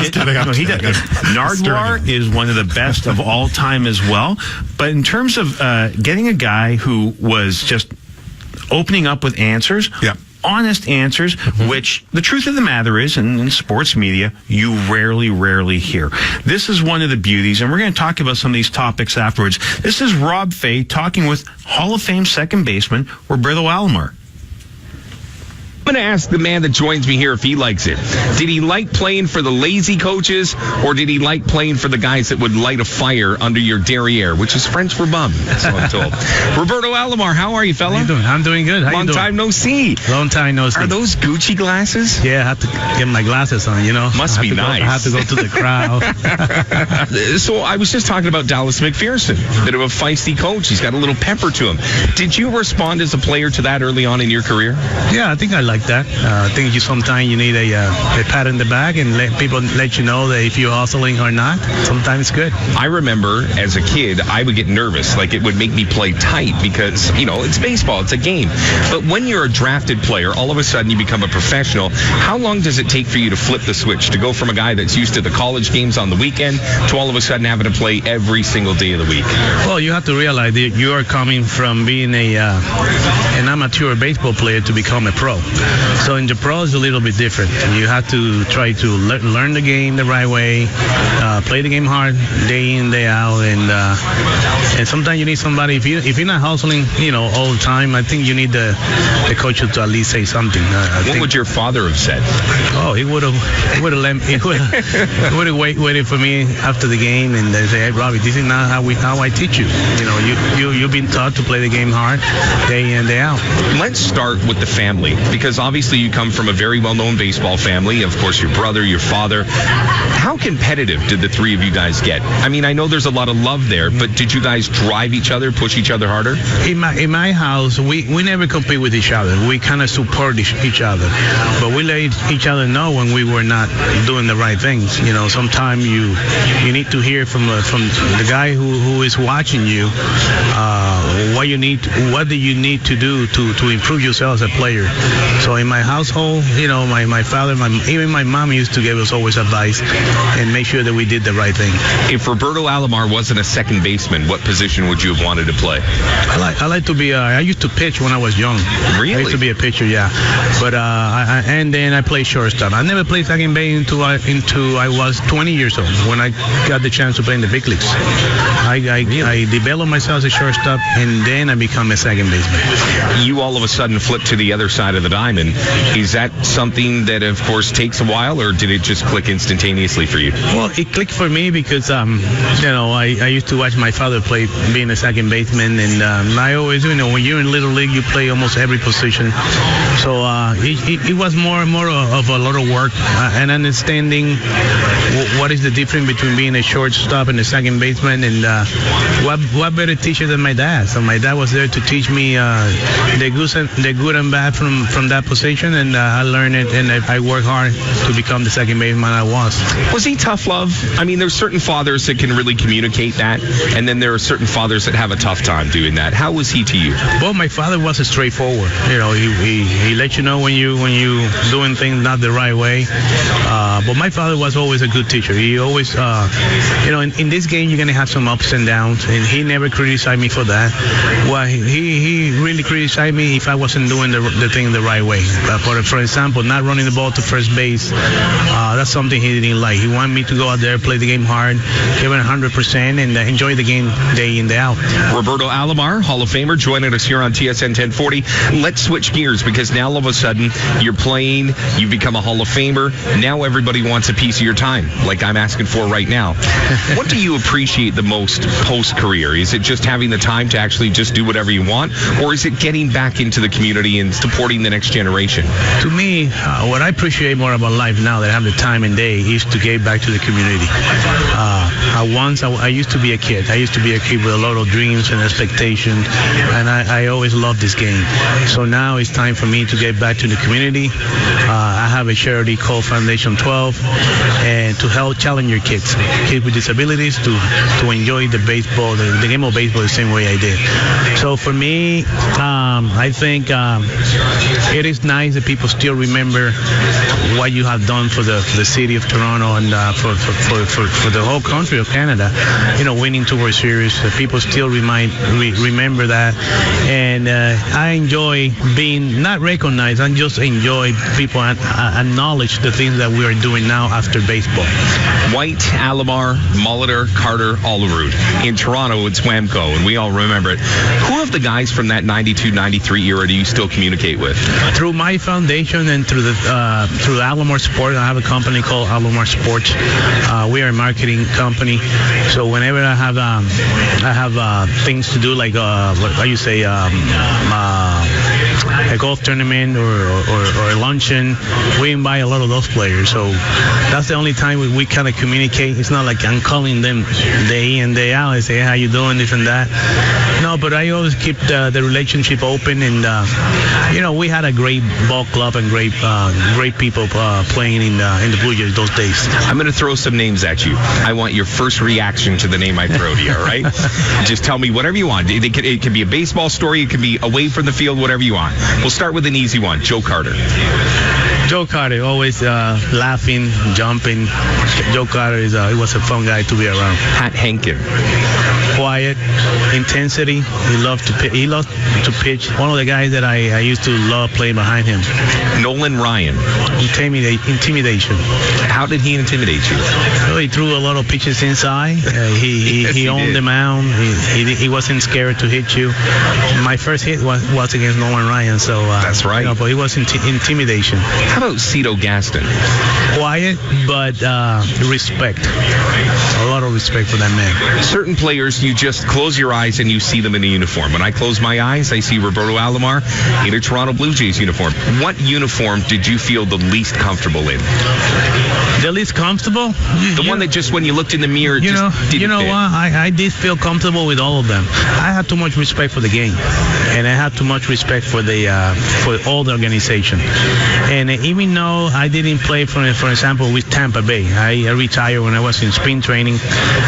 Nardwuar is one of the best of all time as well. But in terms of getting a guy who was just opening up with answers, honest answers, which the truth of the matter is, in sports media, you rarely hear. This is one of the beauties, and we're going to talk about some of these topics afterwards. This is Rob Fay talking with Hall of Fame second baseman Roberto Alomar.
I'm going to ask the man that joins me here if he likes it. Did he like playing for the lazy coaches, or did he like playing for the guys that would light a fire under your derriere, which is French for bum, so I'm told. Roberto Alomar, how are you, fella?
How you doing? I'm doing good. How
Long
you doing?
time no see.
Long time no see.
Are those Gucci glasses?
Yeah, I have to get my glasses on, you know.
Must be nice.
I have to go to the crowd.
So I was just talking about Dallas McPherson, a bit of a feisty coach. He's got a little pepper to him. Did you respond as a player to that early on in your career?
Yeah, I think I like that. I think sometimes you need a pat in the back and let people let you know that if you're hustling or not. Sometimes it's good.
I remember as a kid, I would get nervous. Like, it would make me play tight because, it's baseball. It's a game. But when you're a drafted player, all of a sudden you become a professional. How long does it take for you to flip the switch, to go from a guy that's used to the college games on the weekend to all of a sudden having to play every single day of the week?
Well, you have to realize that you are coming from being an amateur baseball player to become a pro. So in the pro is a little bit different. You have to try to learn the game the right way, play the game hard day in, day out, and sometimes you need somebody. If you're not hustling, all the time, I think you need the coach to at least say something.
What would your father have said?
Oh, he would have waited for me after the game and say, "Hey, Robbie, this is not how I teach you. You've been taught to play the game hard day in, day out."
Let's start with the family, because obviously you come from a very well-known baseball family. Of course, your brother, your father. How competitive did the three of you guys get? I mean, I know there's a lot of love there, but did you guys drive each other, push each other harder?
In my house, we never compete with each other. We kind of support each other, but we let each other know when we were not doing the right things. Sometimes you need to hear from the guy who is watching you what do you need to do to improve yourself as a player. So in my household, my father, even my mom used to give us always advice and make sure that we did the right thing.
If Roberto Alomar wasn't a second baseman, what position would you have wanted to play?
I like to be. I used to pitch when I was young.
Really?
I used to be a pitcher, yeah. But and then I played shortstop. I never played second base until I was 20 years old, when I got the chance to play in the big leagues. I developed myself as a shortstop, and then I become a second baseman.
You all of a sudden flipped to the other side of the diamond. Is that something that, of course, takes a while, or did it just click instantaneously for you?
Well, it clicked for me because, I used to watch my father play being a second baseman, and I always, when you're in Little League, you play almost every position. So it was more of a lot of work and understanding what is the difference between being a shortstop and a second baseman, and what better teacher than my dad. So my dad was there to teach me the good and bad from that position, and I learned it, and I worked hard to become the second baseman I was.
Was he tough love? I mean, there's certain fathers that can really communicate that, and then there are certain fathers that have a tough time doing that. How was he to you?
Well, my father was a straightforward. He let you know when you doing things not the right way. But my father was always a good teacher. He always, in this game you're gonna have some ups and downs, and he never criticized me for that. well, he really criticized me if I wasn't doing the thing the right way. For example, not running the ball to first base, that's something he didn't like. He wanted me to go out there, play the game hard, give it 100%, and enjoy the game day in, day out.
Roberto Alomar, Hall of Famer, joining us here on TSN 1040. Let's switch gears, because now all of a sudden you're playing, you become a Hall of Famer. Now everybody wants a piece of your time, like I'm asking for right now. What do you appreciate the most post-career? Is it just having the time to actually just do whatever you want, or is it getting back into the community and supporting the next generation?
To me, what I appreciate more about life now that I have the time and day is to get back to the community. Once I used to be a kid. I used to be a kid with a lot of dreams and expectations, and I always loved this game. So now it's time for me to get back to the community. I have a charity called Foundation 12, and to help challenger kids with disabilities to enjoy the baseball, the game of baseball the same way I did. So for me, I think it is nice that people still remember what you have done for the city of Toronto and for the whole country of Canada. Winning two World Series, people still remember that, and I enjoy being not recognized. I just enjoy people acknowledge the things that we are doing now after baseball.
White, Alomar, Molitor, Carter, Olerud. In Toronto, it's Whamco, and we all remember it. Who of the guys from that 92-93 era do you still communicate with?
Through my foundation and through Alomar Sport, I have a company called Alomar Sports. We are a marketing company, so whenever I have things to do, like what you say, a golf tournament or a luncheon, we invite a lot of those players. So that's the only time we kind of communicate. It's not like I'm calling them day in, day out and say, hey, how you doing, this and that. No, but I always keep the relationship open, and we had a great ball club and great people playing in the Blue Jays those days.
I'm going to throw some names at you. I want your first reaction to the name I throw to you, all right? Just tell me whatever you want. It can be a baseball story. It can be away from the field, whatever you want. We'll start with an easy one. Joe Carter.
Joe Carter, always laughing, jumping. Joe Carter he was a fun guy to be around.
Pat Henkin.
Quiet, intensity. He loved to pitch. One of the guys that I used to love playing behind him.
Nolan Ryan.
Intimidation.
How did he intimidate you?
Well, he threw a lot of pitches inside. He owned the mound. He wasn't scared to hit you. My first hit was against Nolan Ryan. So
that's right.
But it was intimidation.
How about Cito Gaston?
Quiet, but respect. A lot of respect for that man.
Certain players, you just close your eyes and you see them in a uniform. When I close my eyes, I see Roberto Alomar in a Toronto Blue Jays uniform. What uniform did you feel the least comfortable in?
The least comfortable?
The one that just when you looked in the mirror, just didn't
You know
fit.
what? I did feel comfortable with all of them. I had too much respect for the game, and I had too much respect for all the organization. And even though I didn't play, for example, with Tampa Bay, I retired when I was in spring training,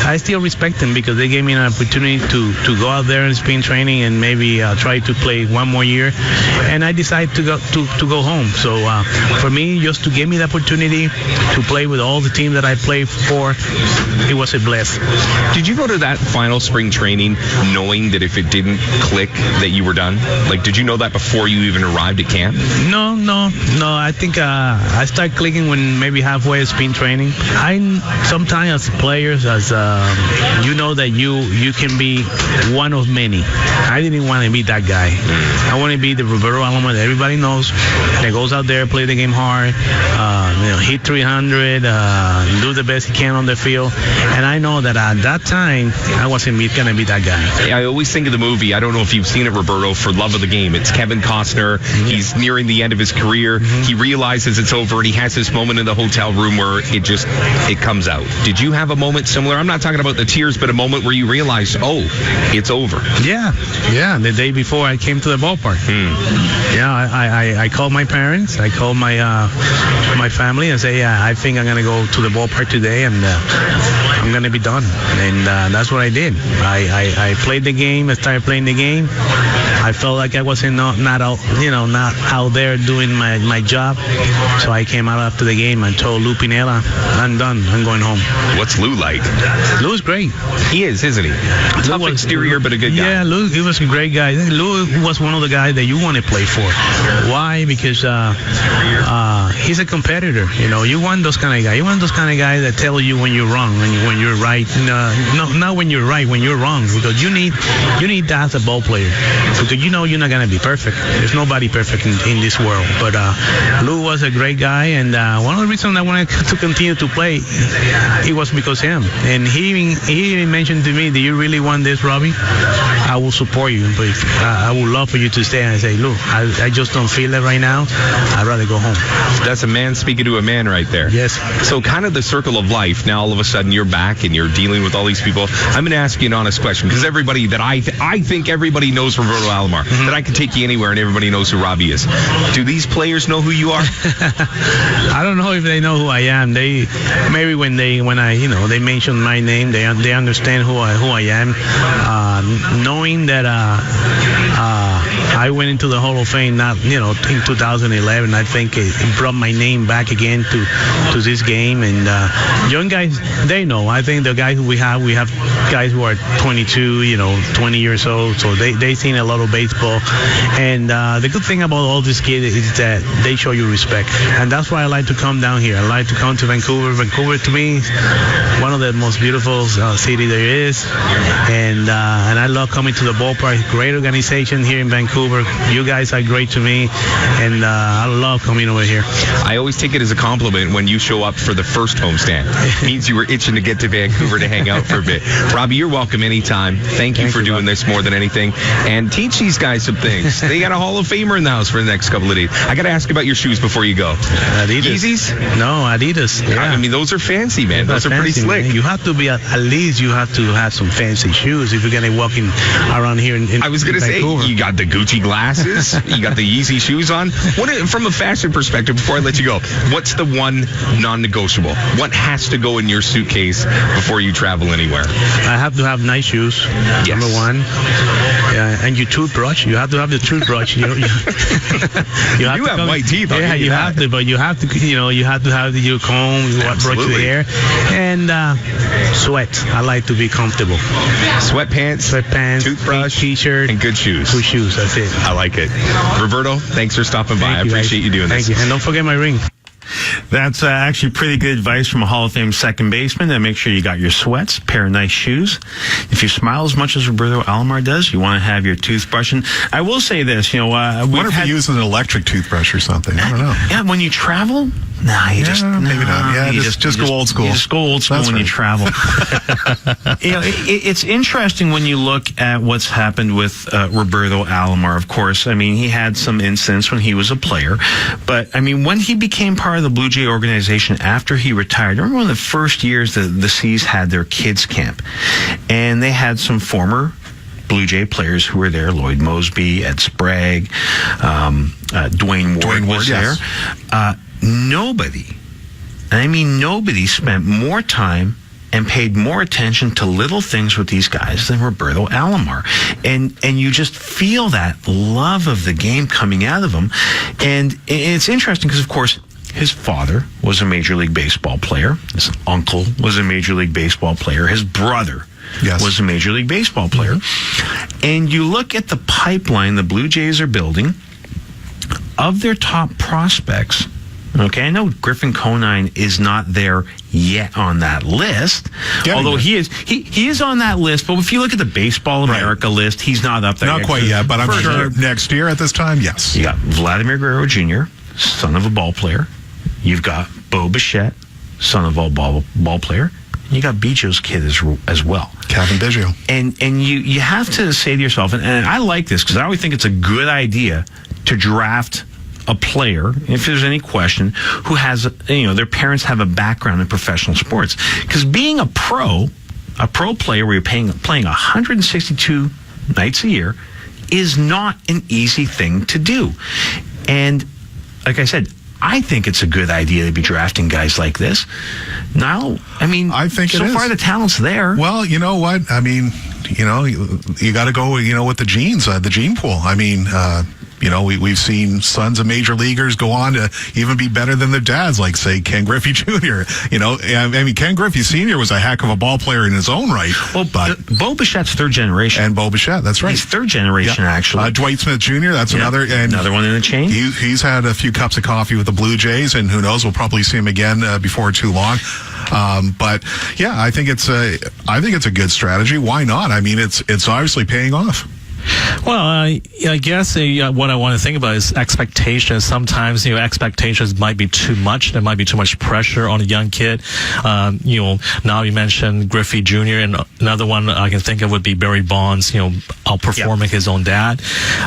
I still respect them because they gave me an opportunity to go out there in spring training and maybe try to play one more year. And I decided to go home. So for me, just to give me the opportunity to play with all the teams that I played for, it was a blessing.
Did you go to that final spring training knowing that if it didn't click that you were done? Like, did you know that before you even arrived at camp?
No. I think I started clicking when maybe halfway of spring training. Sometimes as players, as you know that you can be one of many. I didn't want to be that guy. I want to be the Roberto Alomar that everybody knows, that goes out there, play the game hard, hit 300, do the best he can on the field. And I know that at that time, I wasn't going to be that guy.
I always think of the movie, I don't know if you've seen it, Roberto, For Love of the Game. It's Kevin Costner.
Mm-hmm.
He's nearing the end of his career. Mm-hmm. He realizes it's over, and he has this moment in the hotel room where it comes out. Did you have a moment similar? I'm not talking about the tears, but a moment where you realized, oh, it's over.
Yeah. The day before I came to the ballpark. Yeah, I called my parents. I called my family and say, I think I'm going to go to the ballpark today, and I'm going to be done. And that's what I did. I played the game. I started playing the game. I felt like I wasn't not out there doing my job. So I came out after the game and told Lou Pinella, I'm done. I'm going home.
What's Lou like?
Lou's great.
He is, isn't he? Tough exterior, but a good guy.
Yeah, Lou, he was a great guy. Lou was one of the guys that you want to play for. Why? Because he's a competitor. You want those kind of guys. You want those kind of guys that tell you when you're wrong and when you're right. No, not when you're right, when you're wrong. Because you need that as a ball player. Because you're not going to be perfect. There's nobody perfect in this world. But Lou was a great guy, and one of the reasons I wanted to continue to play, it was because of him. And he even mentioned to me, do you really want this, Robbie? I will support you, but I would love for you to stay. And I say, look, I just don't feel it right now. I'd rather go home.
That's a man speaking to a man right there.
Yes.
So kind of the circle of life. Now all of a sudden you're back and you're dealing with all these people. I'm going to ask you an honest question, because everybody that I think everybody knows Roberto Alomar, that I can take you anywhere and everybody knows who Robbie is. Do these players know who you are?
I don't know if they know who I am. They maybe when they mention my name, they understand who I am. Knowing that I went into the Hall of Fame in 2011, I think it brought my name back again to this game. And young guys, they know. I think the guys we have guys who are 22, 20 years old, so they've seen a lot of baseball. And the good thing about all these kids is that they show you respect, and that's why I like to come down here. I like to come to Vancouver. Vancouver to me is one of the most beautiful cities there is, and I love coming to the ballpark. Great organization here in Vancouver. You guys are great to me, and I love coming over here.
I always take it as a compliment when you show up for the first homestand. It means you were itching to get to Vancouver to hang out for a bit. Robbie, you're welcome anytime. Thank you for doing this more than anything, and teach these guys some things. They got a Hall of Famer in the house for the next couple of days. I got to ask about your shoes before you go.
Adidas.
Yeezys?
No, Adidas. Yeah.
I mean, those are fancy, man. Those are pretty slick.
Man. You have to be at least you have to have some fancy shoes if you're gonna walk around here in
I was gonna
Vancouver.
say, you got the Gucci glasses, you got the Yeezy shoes on. From a fashion perspective, before I let you go, what's the one non-negotiable? What has to go in your suitcase before you travel anywhere?
I have to have nice shoes. Yes. Number one. And your toothbrush. You have to have the toothbrush. You
have white teeth.
Yeah, you have to, but you have to, you have to have your comb, brush your hair, and sweat. I like to be comfortable.
Sweatpants, toothbrush,
t-shirt,
and good shoes.
Good shoes. That's it.
I like it. Roberto, thanks for stopping by. I appreciate you doing this.
Thank you, and don't forget my ring.
That's actually pretty good advice from a Hall of Fame second baseman. And make sure you got your sweats, pair of nice shoes. If you smile as much as Roberto Alomar does, you want to have your toothbrush. And I will say this,
what if you use an electric toothbrush or something? I don't know.
Yeah, when you travel, maybe not.
Yeah, just go old school.
You just go old school when you travel. It's interesting when you look at what's happened with Roberto Alomar. Of course, I mean, he had some incidents when he was a player, but I mean, when he became part of the Blue Jay organization after he retired, I remember one of the first years that the C's had their kids camp, and they had some former Blue Jay players who were there: Lloyd Mosby, Ed Sprague, Dwayne Ward was there. Yes. Nobody, and I mean nobody, spent more time and paid more attention to little things with these guys than Roberto Alomar. And you just feel that love of the game coming out of him. And it's interesting because, of course, his father was a Major League Baseball player. His uncle was a Major League Baseball player. His brother was a Major League Baseball player. And you look at the pipeline the Blue Jays are building of their top prospects. Okay, I know Griffin Conine is not there yet on that list, although he is on that list. But if you look at the Baseball America list, he's not up there.
Not quite yet, but I'm sure next year at this time, yes.
You got Vladimir Guerrero Jr., son of a ball player. You've got Bo Bichette, son of a ball player. You got Biggio's kid as well.
Kevin Biggio.
And you have to say to yourself, and I like this because I always think it's a good idea to draft a player, if there's any question, who has, their parents have a background in professional sports. Because being a pro player where you're playing 162 nights a year is not an easy thing to do. And like I said, I think it's a good idea to be drafting guys like this. Now, I mean,
I think
so far the talent's there.
Well, you know what? I mean, you got to go, with the genes, the gene pool. I mean, we've seen sons of major leaguers go on to even be better than their dads, like, say, Ken Griffey Jr. I mean, Ken Griffey Sr. was a heck of a ball player in his own right.
Well, but Bo Bichette's third generation.
And Bo Bichette, that's right.
He's third generation, actually.
Dwight Smith Jr., that's another
one in the chain.
He's had a few cups of coffee with the Blue Jays, and who knows, we'll probably see him again before too long. But yeah, I think it's a good strategy. Why not? I mean, it's obviously paying off.
Well, I guess what I want to think about is expectations. Sometimes, expectations might be too much. There might be too much pressure on a young kid. Now you mentioned Griffey Jr., and another one I can think of would be Barry Bonds, outperforming his own dad.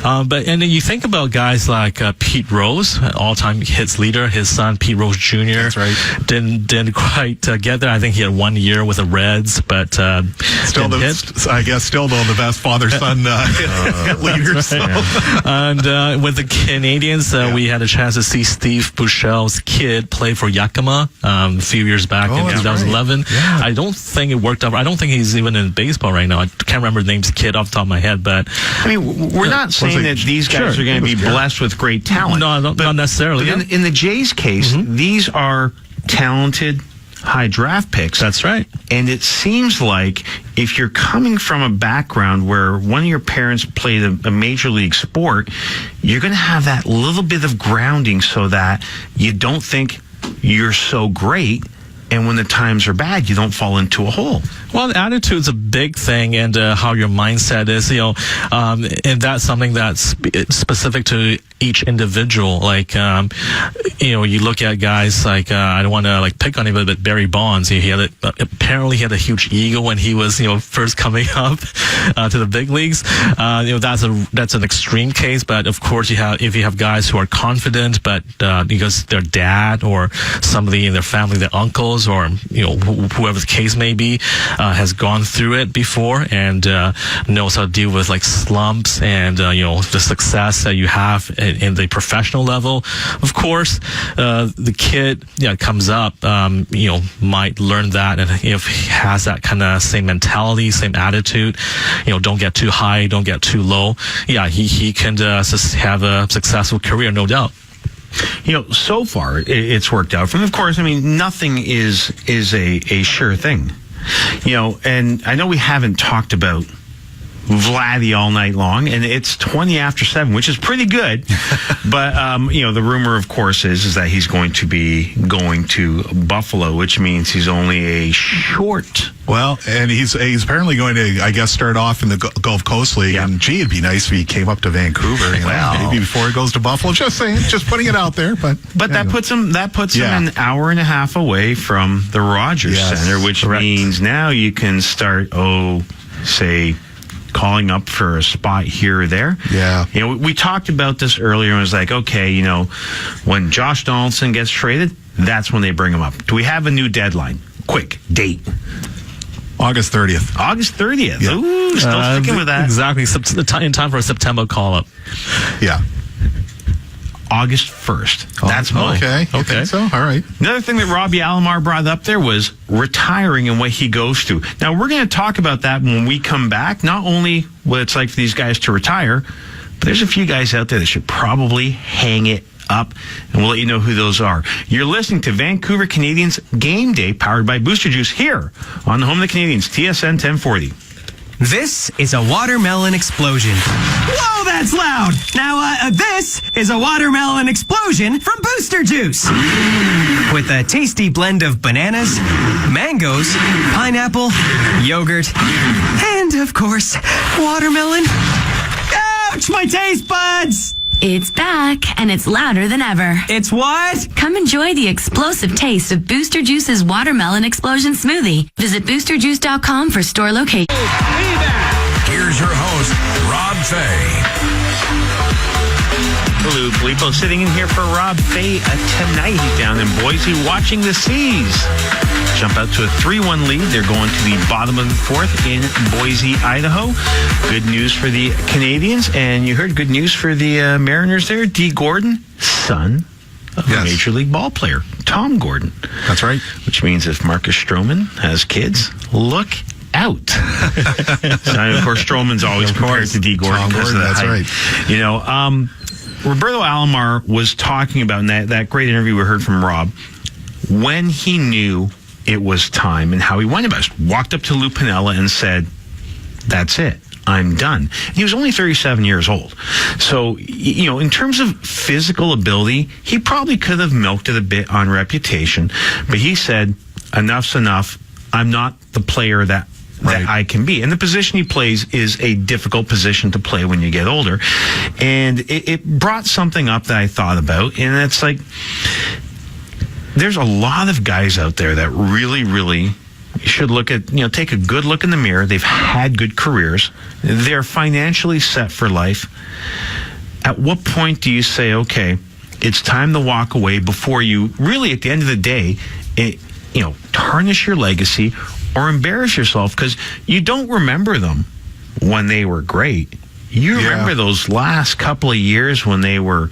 And then you think about guys like Pete Rose, all-time hits leader. His son, Pete Rose Jr.,
that's right.
didn't quite get there. I think he had 1 year with the Reds, but still
the best father-son leaders. So.
And with the Canadians, we had a chance to see Steve Buchel's kid play for Yakima a few years back in 2011.
Right. Yeah.
I don't think it worked out. I don't think he's even in baseball right now. I can't remember the name's kid off the top of my head, but
I mean, we're not saying that these guys are going to be blessed with great talent.
No, not necessarily.
But in the Jays' case, these are talented high draft picks.
That's right.
And it seems like if you're coming from a background where one of your parents played a major league sport, you're going to have that little bit of grounding so that you don't think you're so great. And when the times are bad, you don't fall into a hole.
Well, attitude's a big thing, and how your mindset is, and that's something that's specific to each individual. Like, you look at guys like, I don't want to pick on him, but Barry Bonds, apparently he had a huge ego when he was, first coming up to the big leagues. That's an extreme case, but of course if you have guys who are confident, but because their dad or somebody in their family, their uncles, or whoever the case may be, has gone through it before and knows how to deal with slumps and the success that you have in the professional level. Of course, the kid comes up, might learn that, and if he has that kind of same mentality, same attitude, don't get too high, don't get too low. Yeah, he can just have a successful career, no doubt.
So far it's worked out for him. Of course, I mean, nothing is a sure thing. And I know we haven't talked about Vladdy all night long, and it's 20 after 7, which is pretty good. But the rumor, of course, is that he's going to be going to Buffalo, which means he's only a short.
Well, and he's apparently going to, I guess, start off in the Gulf Coast League. Yeah. And gee, it'd be nice if he came up to Vancouver. Maybe before he goes to Buffalo. Just saying, just putting it out there. But
that puts him an hour and a half away from the Rogers Center, which means now you can start, calling up for a spot here or there.
Yeah.
We talked about this earlier and it was like, okay, when Josh Donaldson gets traded, that's when they bring him up. Do we have a new deadline? Quick date.
August 30th.
August 30th.
Yeah.
Ooh, still sticking with that.
Exactly. In time for a September call-up.
Yeah.
August 1st. That's
okay. Okay. So, all right.
Another thing that Robbie Alomar brought up there was retiring and what he goes through. Now, we're going to talk about that when we come back. Not only what it's like for these guys to retire, but there's a few guys out there that should probably hang it up, and we'll let you know who those are. You're listening to Vancouver Canadians Game Day, powered by Booster Juice, here on the home of the Canadians, TSN 1040.
This is a watermelon explosion. Whoa, that's loud! Now, this is a watermelon explosion from Booster Juice. With a tasty blend of bananas, mangoes, pineapple, yogurt, and, of course, watermelon. Ouch, my taste buds!
It's back, and it's louder than ever.
It's what?
Come enjoy the explosive taste of Booster Juice's Watermelon Explosion Smoothie. Visit boosterjuice.com for store location.
Here's your host, Rob Fay.
Lou Filippo sitting in here for Rob Fay tonight. He's down in Boise watching the Seas jump out to a 3-1 lead. They're going to the bottom of the 4th in Boise, Idaho. Good news for the Canadians, and you heard good news for the Mariners there. D. Gordon, son of a Major League ball player, Tom Gordon.
That's right.
Which means if Marcus Stroman has kids, look out. So, of course, Stroman's always compared to D. Gordon.
Tom Gordon, that's right.
You know, Roberto Alomar was talking about in that great interview we heard from Rob, when he knew it was time and how he went about it. Walked up to Lou Piniella and said, that's it. I'm done. He was only 37 years old. So, you know, in terms of physical ability, he probably could have milked it a bit on reputation. But he said, enough's enough. I'm not the player that I can be. And the position he plays is a difficult position to play when you get older. And it brought something up that I thought about. And it's like, there's a lot of guys out there that really, really should look at, you know, take a good look in the mirror. They've had good careers. They're financially set for life. At what point do you say, okay, it's time to walk away before you really, at the end of the day, tarnish your legacy or embarrass yourself? Because you don't remember them when they were great. You remember those last couple of years when they were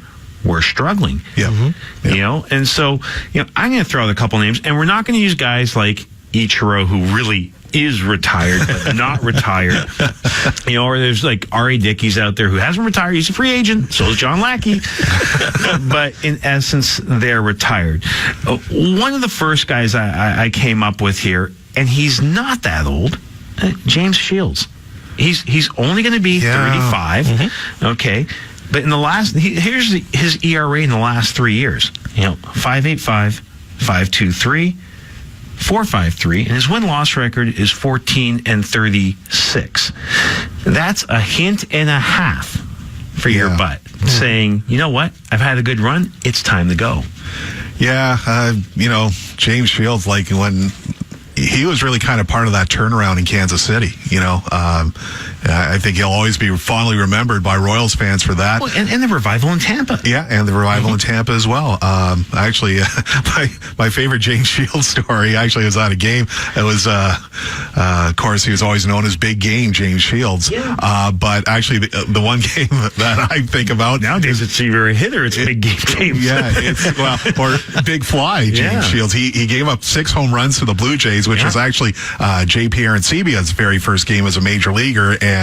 struggling.
Yeah. Mm-hmm.
You know, and so, you know, I'm going to throw out a couple names, and we're not going to use guys like Ichiro, who really is retired but not retired. You know, or there's like R.A. Dickey's out there who hasn't retired. He's a free agent. So is John Lackey. But in essence, they're retired. One of the first guys I came up with here, and he's not that old, James Shields. He's only going to be 35. Mm-hmm. Okay. But in the last, here's his ERA in the last 3 years. You know, 5.85, 5.23, 4.53, and his win-loss record is 14-36. That's a hint and a half for your butt, saying, you know what, I've had a good run, it's time to go.
Yeah, you know, James Shields, like when he was really kind of part of that turnaround in Kansas City, you know. I think he'll always be fondly remembered by Royals fans for that.
Well, and the revival in Tampa.
Yeah, and the revival in Tampa as well. Actually, my favorite James Shields story actually was at a game. It was, of course, he was always known as Big Game James Shields. Yeah. But actually, the one game that I think about
nowadays, it's either a hitter, it's Big Game James.
Yeah, or Big Fly James Shields. He gave up 6 home runs to the Blue Jays, which was actually J.P. Arancibia's very first game as a major leaguer. And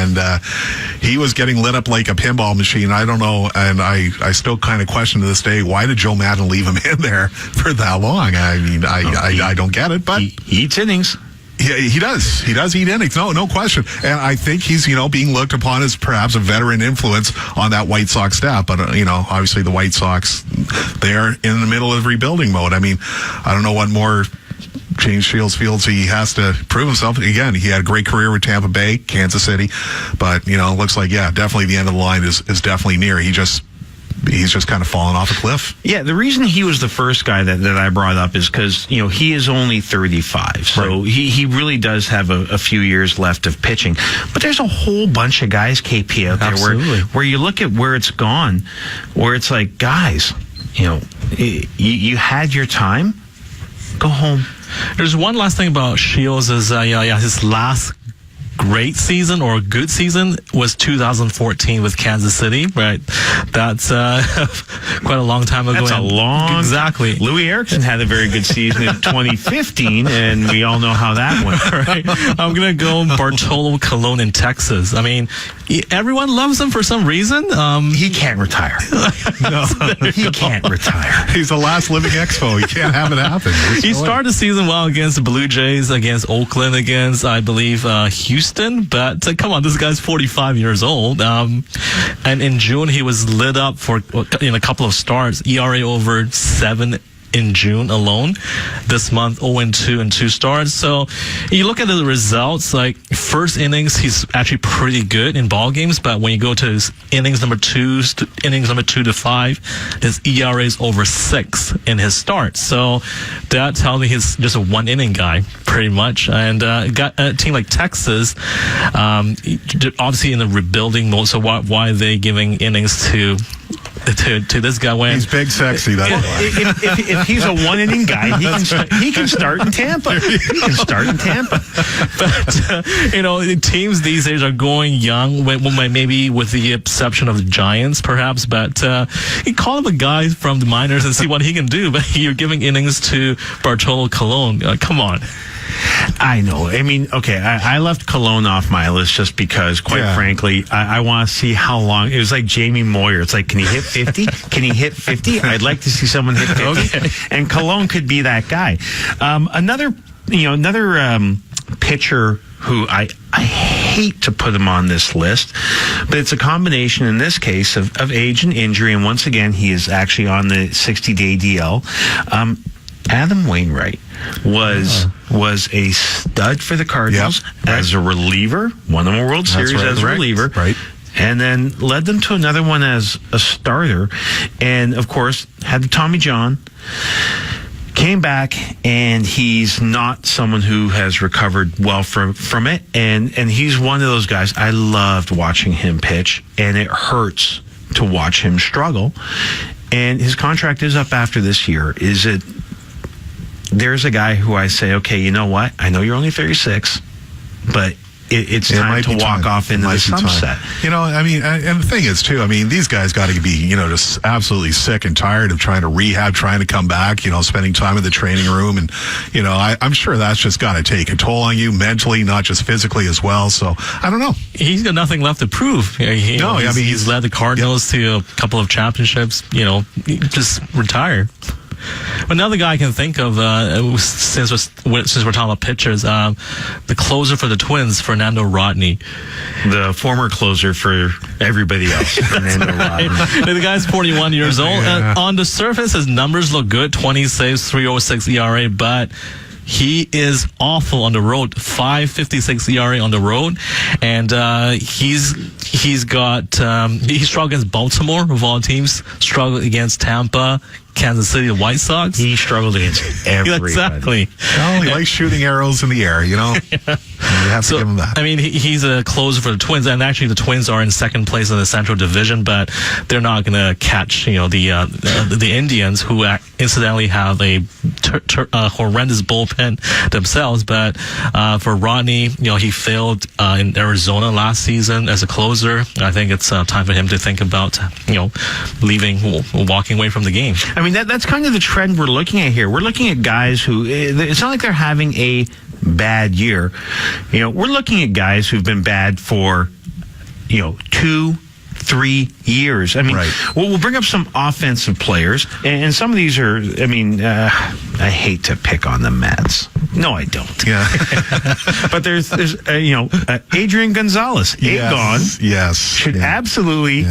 he was getting lit up like a pinball machine. I don't know, and I still kind of question to this day, why did Joe Maddon leave him in there for that long? I mean, I don't get it, but
he eats innings.
Yeah, he does. He does eat innings. No question. And I think he's, you know, being looked upon as perhaps a veteran influence on that White Sox staff. But, you know, obviously the White Sox, they're in the middle of rebuilding mode. I mean, I don't know what more James Shields feels he has to prove himself. Again, he had a great career with Tampa Bay, Kansas City, but, you know, it looks like, definitely the end of the line is definitely near. He's just kind of fallen off a cliff.
Yeah, the reason he was the first guy that I brought up is because, you know, he is only 35. So he really does have a few years left of pitching. But there's a whole bunch of guys, KP, out there where you look at where it's gone, where it's like, guys, you know, you had your time, go home.
There's one last thing about Shields is his last great season or good season was 2014 with Kansas City, right? That's quite a long time ago.
That's a long
exactly.
Louis Erickson had a very good season in 2015, and we all know how that went.
Right? I'm gonna go Bartolo Colon in Texas. I mean, everyone loves him for some reason.
He can't retire. No, he can't retire.
He's the last living Expo. He can't have it happen.
He started the season well against the Blue Jays, against Oakland, against, I believe, Houston. But come on, this guy's 45 years old. And in June, he was lit up for in a couple of starts. ERA over 7 in June alone. This month, 0-2 and 2 starts. So you look at the results, like first innings, he's actually pretty good in ball games, but when you go to his innings number 2 to 5, his ERA is over 6 in his starts. So that tells me he's just a one-inning guy, pretty much. And got a team like Texas, obviously in the rebuilding mode. So why are they giving innings to this guy when
he's big, sexy? That's why.
If he's a one-inning guy. He can start in Tampa.
But, teams these days are going young, maybe with the exception of the Giants, perhaps. But you call him a guy from the minors and see what he can do. But you're giving innings to Bartolo Colon. Come on.
I know. I mean, okay, I left Cologne off my list just because, quite frankly, I want to see how long. It was like Jamie Moyer. It's like, can he hit 50? Can he hit 50? I'd like to see someone hit 50. Okay. And Cologne could be that guy. Another pitcher who I hate to put him on this list, but it's a combination in this case of age and injury. And once again, he is actually on the 60-day DL. Adam Wainwright was a stud for the Cardinals as a reliever, won them a World Series as a reliever, and then led them to another one as a starter, and of course had the Tommy John. Came back, and he's not someone who has recovered well from it, and he's one of those guys. I loved watching him pitch, and it hurts to watch him struggle. And his contract is up after this year. There's a guy who I say, okay, you know what? I know you're only 36, but it's time to walk off into the sunset.
I mean, and the thing is, too, I mean, these guys got to be, just absolutely sick and tired of trying to rehab, trying to come back, spending time in the training room. And, I'm sure that's just got to take a toll on you mentally, not just physically as well. So, I don't know.
He's got nothing left to prove. He's led the Cardinals to a couple of championships, just retired. Another guy I can think of, since we're talking about pitchers, the closer for the Twins, Fernando Rodney.
The former closer for everybody else, Fernando Rodney.
The guy's 41 years old. On the surface, his numbers look good, 20 saves, 3.06 ERA, but he is awful on the road. 5.56 ERA on the road, and he struggled against Baltimore of all teams. Struggled against Tampa, Kansas City, the White Sox.
He struggled against everybody.
Exactly.
Well, he likes shooting arrows in the air, You have to give him that.
I mean, he's a closer for the Twins, and actually the Twins are in second place in the Central Division, but they're not going to catch, the Indians, who incidentally have a horrendous bullpen themselves. But for Rodney, he failed in Arizona last season as a closer. I think it's time for him to think about, walking away from the game.
I mean, that's kind of the trend we're looking at here. We're looking at guys who, it's not like they're having a bad year. We're looking at guys who've been bad for, 2-3 years. I mean, we'll bring up some offensive players, and some of these are, I hate to pick on the Mets. No, I don't.
Yeah.
But there's Adrian Gonzalez. Gone.
Yes.
Should absolutely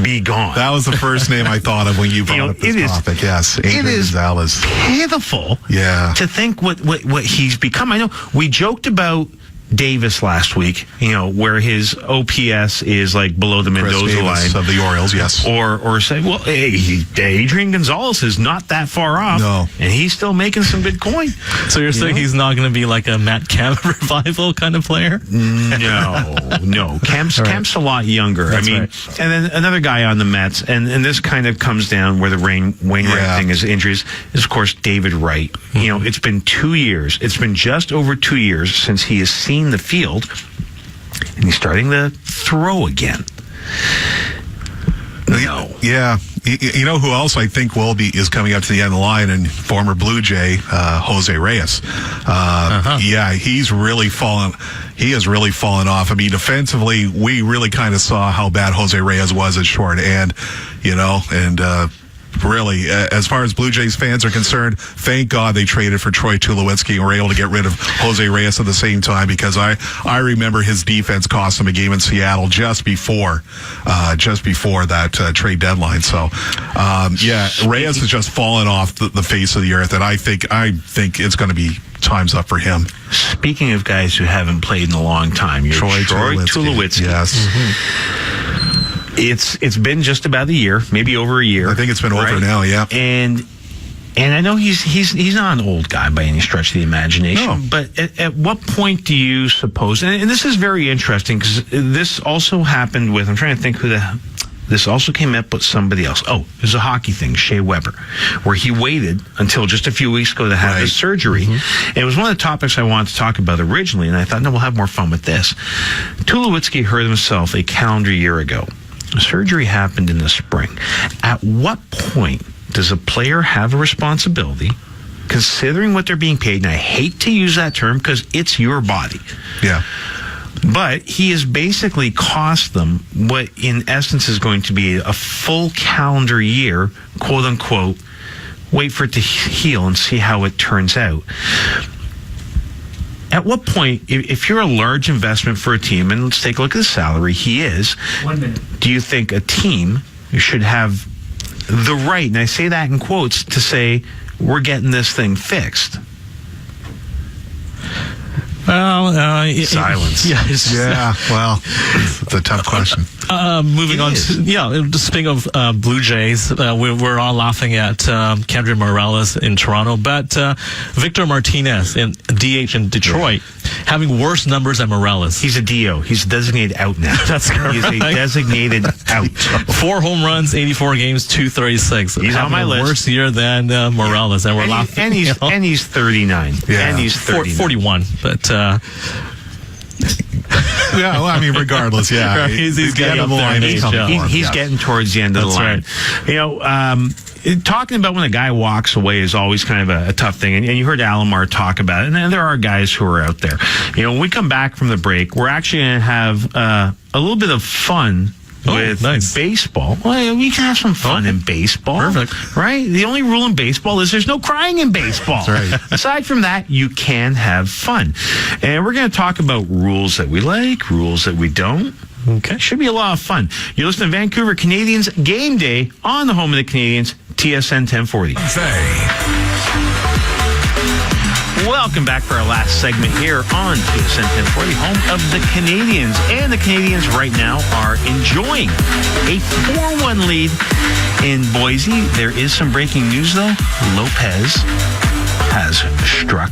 be gone.
That was the first name I thought of when you brought up this topic. Yes, Adrian Gonzalez.
Pitiful. To think what he's become. I know we joked about Davis last week, where his OPS is like below the Mendoza line
of the Orioles, yes.
Or say, well, hey, Adrian Gonzalez is not that far off, and he's still making some good coin.
So you're saying he's not going to be like a Matt Kemp revival kind of player?
No. Kemp's a lot younger.
That's
and then another guy on the Mets, and this kind of comes down where the Wainwright thing is injuries, is of course David Wright. It's been 2 years. It's been just over 2 years since he has seen the field, and he's starting to throw again.
Yeah. You know who else I think is coming up to the end of the line, and former Blue Jay, Jose Reyes. Yeah, he's really fallen. He has really fallen off. I mean, defensively, we really kind of saw how bad Jose Reyes was at short end, really, as far as Blue Jays fans are concerned, thank God they traded for Troy Tulowitzki and were able to get rid of Jose Reyes at the same time, because I remember his defense cost him a game in Seattle just before that trade deadline. So, Reyes has just fallen off the face of the earth, and I think it's going to be time's up for him.
Speaking of guys who haven't played in a long time, Troy Tulowitzki.
Yes.
Mm-hmm. It's been just about a year, maybe over a year.
I think it's been over now, yeah.
And I know he's not an old guy by any stretch of the imagination.
No.
But at what point do you suppose? And this is very interesting, because this also happened with, I'm trying to think who this also came up with somebody else. Oh, there's a hockey thing, Shea Weber, where he waited until just a few weeks ago to have his surgery. And it was one of the topics I wanted to talk about originally, and I thought, no, we'll have more fun with this. Tulowitzki hurt himself a calendar year ago. Surgery happened in the spring. At what point does a player have a responsibility, considering what they're being paid, and I hate to use that term because it's your body.
Yeah.
But he has basically cost them what in essence is going to be a full calendar year, quote unquote, wait for it to heal and see how it turns out. At what point, if you're a large investment for a team, and let's take a look at the salary he is,
1 minute.
do you think a team should have the right, and I say that in quotes, to say, we're getting this thing fixed?
Well,
silence.
Well, it's a tough question.
Moving on to, speaking of Blue Jays, we're all laughing at Kendrick Morales in Toronto, but Victor Martinez in DH in Detroit having worse numbers than Morales.
He's a DO. He's designated out now.
That's correct.
He's a designated out.
4 home runs, 84 games, 236.
He's on my list.
Worse year than Morales, and we're laughing.
And he's 39.
Yeah.
And he's 39.
41, but...
Yeah, well, I mean, regardless, yeah.
He's getting up there in age,
He's getting towards the end of the line.
Right.
You know, talking about when a guy walks away is always kind of a tough thing. And you heard Alomar talk about it. And there are guys who are out there. You know, when we come back from the break, we're actually going to have a little bit of fun with baseball. Well, we can have some fun in baseball.
Perfect.
Right? The only rule in baseball is there's no crying in baseball.
That's right.
Aside from that, you can have fun. And we're going to talk about rules that we like, rules that we don't.
Okay.
Should be a lot of fun. You're listening to Vancouver Canadians Game Day on the home of the Canadians, TSN 1040. Welcome back for our last segment here on TSN 1040, home of the Canadians. And the Canadians right now are enjoying a 4-1 lead in Boise. There is some breaking news, though. Lopez has struck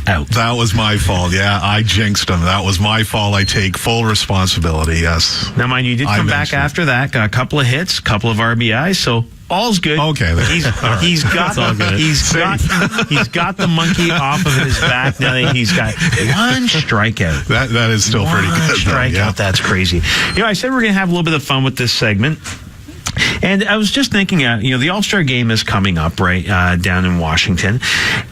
out.
That was my fault. Yeah, I jinxed him. That was my fault. I take full responsibility. Yes.
Now, mind you, did come back after that. Got a couple of hits, couple of RBIs. So all's good.
Okay.
He's got the monkey off of his back. Now that he's got one strikeout.
That is still pretty good.
Strikeout.
Yeah.
That's crazy. You know, I said we're going to have a little bit of fun with this segment. And I was just thinking, the All-Star Game is coming up, right, down in Washington.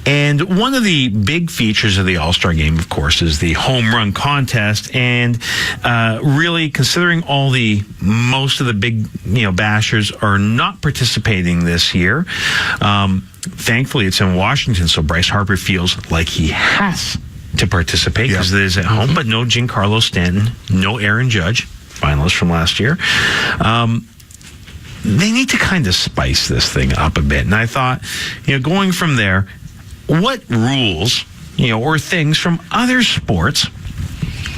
And one of the big features of the All-Star Game, of course, is the home run contest. And really, considering most of the big, bashers are not participating this year. Thankfully, it's in Washington, so Bryce Harper feels like he has to participate because it is at home. But no Giancarlo Stanton, no Aaron Judge, finalist from last year. They need to kind of spice this thing up a bit. And I thought, going from there, what rules, or things from other sports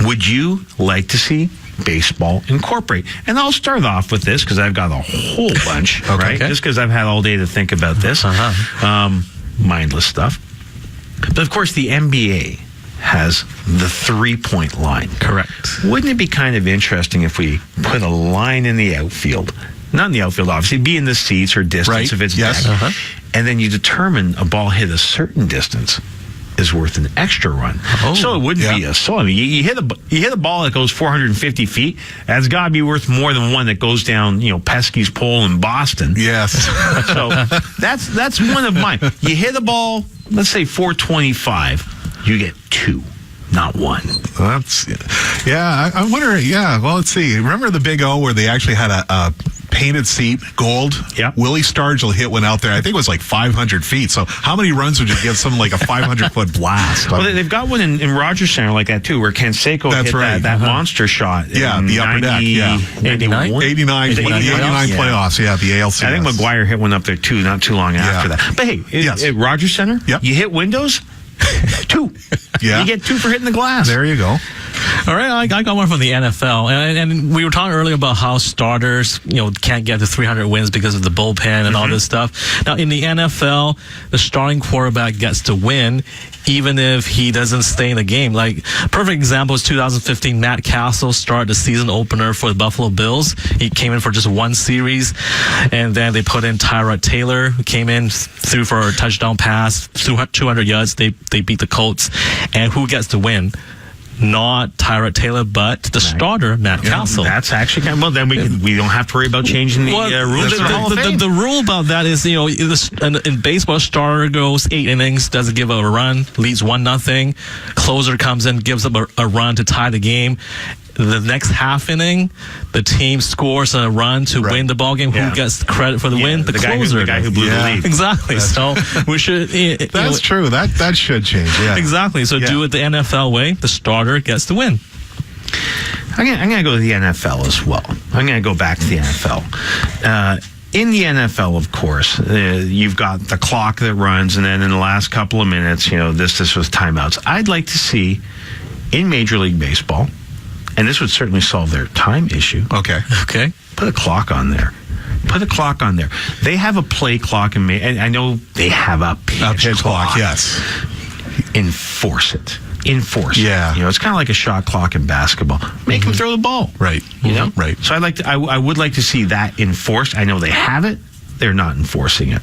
would you like to see baseball incorporate? And I'll start off with this because I've got a whole bunch, right? Just because I've had all day to think about this. Mindless stuff. But of course, the NBA has the 3-point line.
Correct.
Wouldn't it be kind of interesting if we put a line in the outfield? Not in the outfield, obviously. Be in the seats or distance if it's back. And then you determine a ball hit a certain distance is worth an extra run. So it wouldn't be a solo. I mean, you hit a ball that goes 450 feet. That's got to be worth more than one that goes down, Pesky's pole in Boston.
Yes.
So that's one of mine. You hit a ball, let's say 425, you get 2. Not 1.
I wonder. Yeah, well, let's see. Remember the Big O where they actually had a painted seat, gold?
Yeah.
Willie Stargell hit one out there. I think it was like 500 feet. So how many runs would you give someone like a 500-foot blast?
Well, they've got one in Rogers Center like that, too, where Canseco hit that monster shot.
Yeah, the upper deck. Yeah.
89?
89 playoffs. Yeah, the ALCS.
I think McGuire hit one up there, too, not too long after that. But hey, at Rogers Center, you hit windows, 2.
Yeah.
You get 2 for hitting the glass.
There you go.
All right, I got one from the NFL, and we were talking earlier about how starters, can't get to 300 wins because of the bullpen and all this stuff. Now, in the NFL, the starting quarterback gets to win even if he doesn't stay in the game. Like, perfect example is 2015, Matt Castle started the season opener for the Buffalo Bills. He came in for just one series, and then they put in Tyrod Taylor, who came in, threw for a touchdown pass, 200 yards. They beat the Colts. And who gets to win? Not Tyrod Taylor, but the starter, Matt Castle.
That's actually kind of, well, then we don't have to worry about changing the rules.
The rule about that is, in baseball, starter goes 8 innings, doesn't give up a run, leads 1-0. Closer comes in, gives up a run to tie the game. The next half inning, the team scores a run to win the ball game. Who gets the credit for the win? The closer.
The guy who blew the lead.
Exactly. So we should.
That's true. That should change. Yeah.
Exactly. So do it the NFL way. The starter gets the win.
I'm going to go to the NFL as well. I'm going to go back to the NFL. In the NFL, of course, you've got the clock that runs, and then in the last couple of minutes, this was timeouts. I'd like to see in Major League Baseball, and this would certainly solve their time issue.
Okay.
Put a clock on there. They have a play clock, and I know they have a pitch clock.
Yes.
Enforce it.
Yeah.
It's kind of like a shot clock in babasketball. Make them throw the ball.
Right. Right.
So I would like to see that enforced. I know they have it. They're not enforcing it.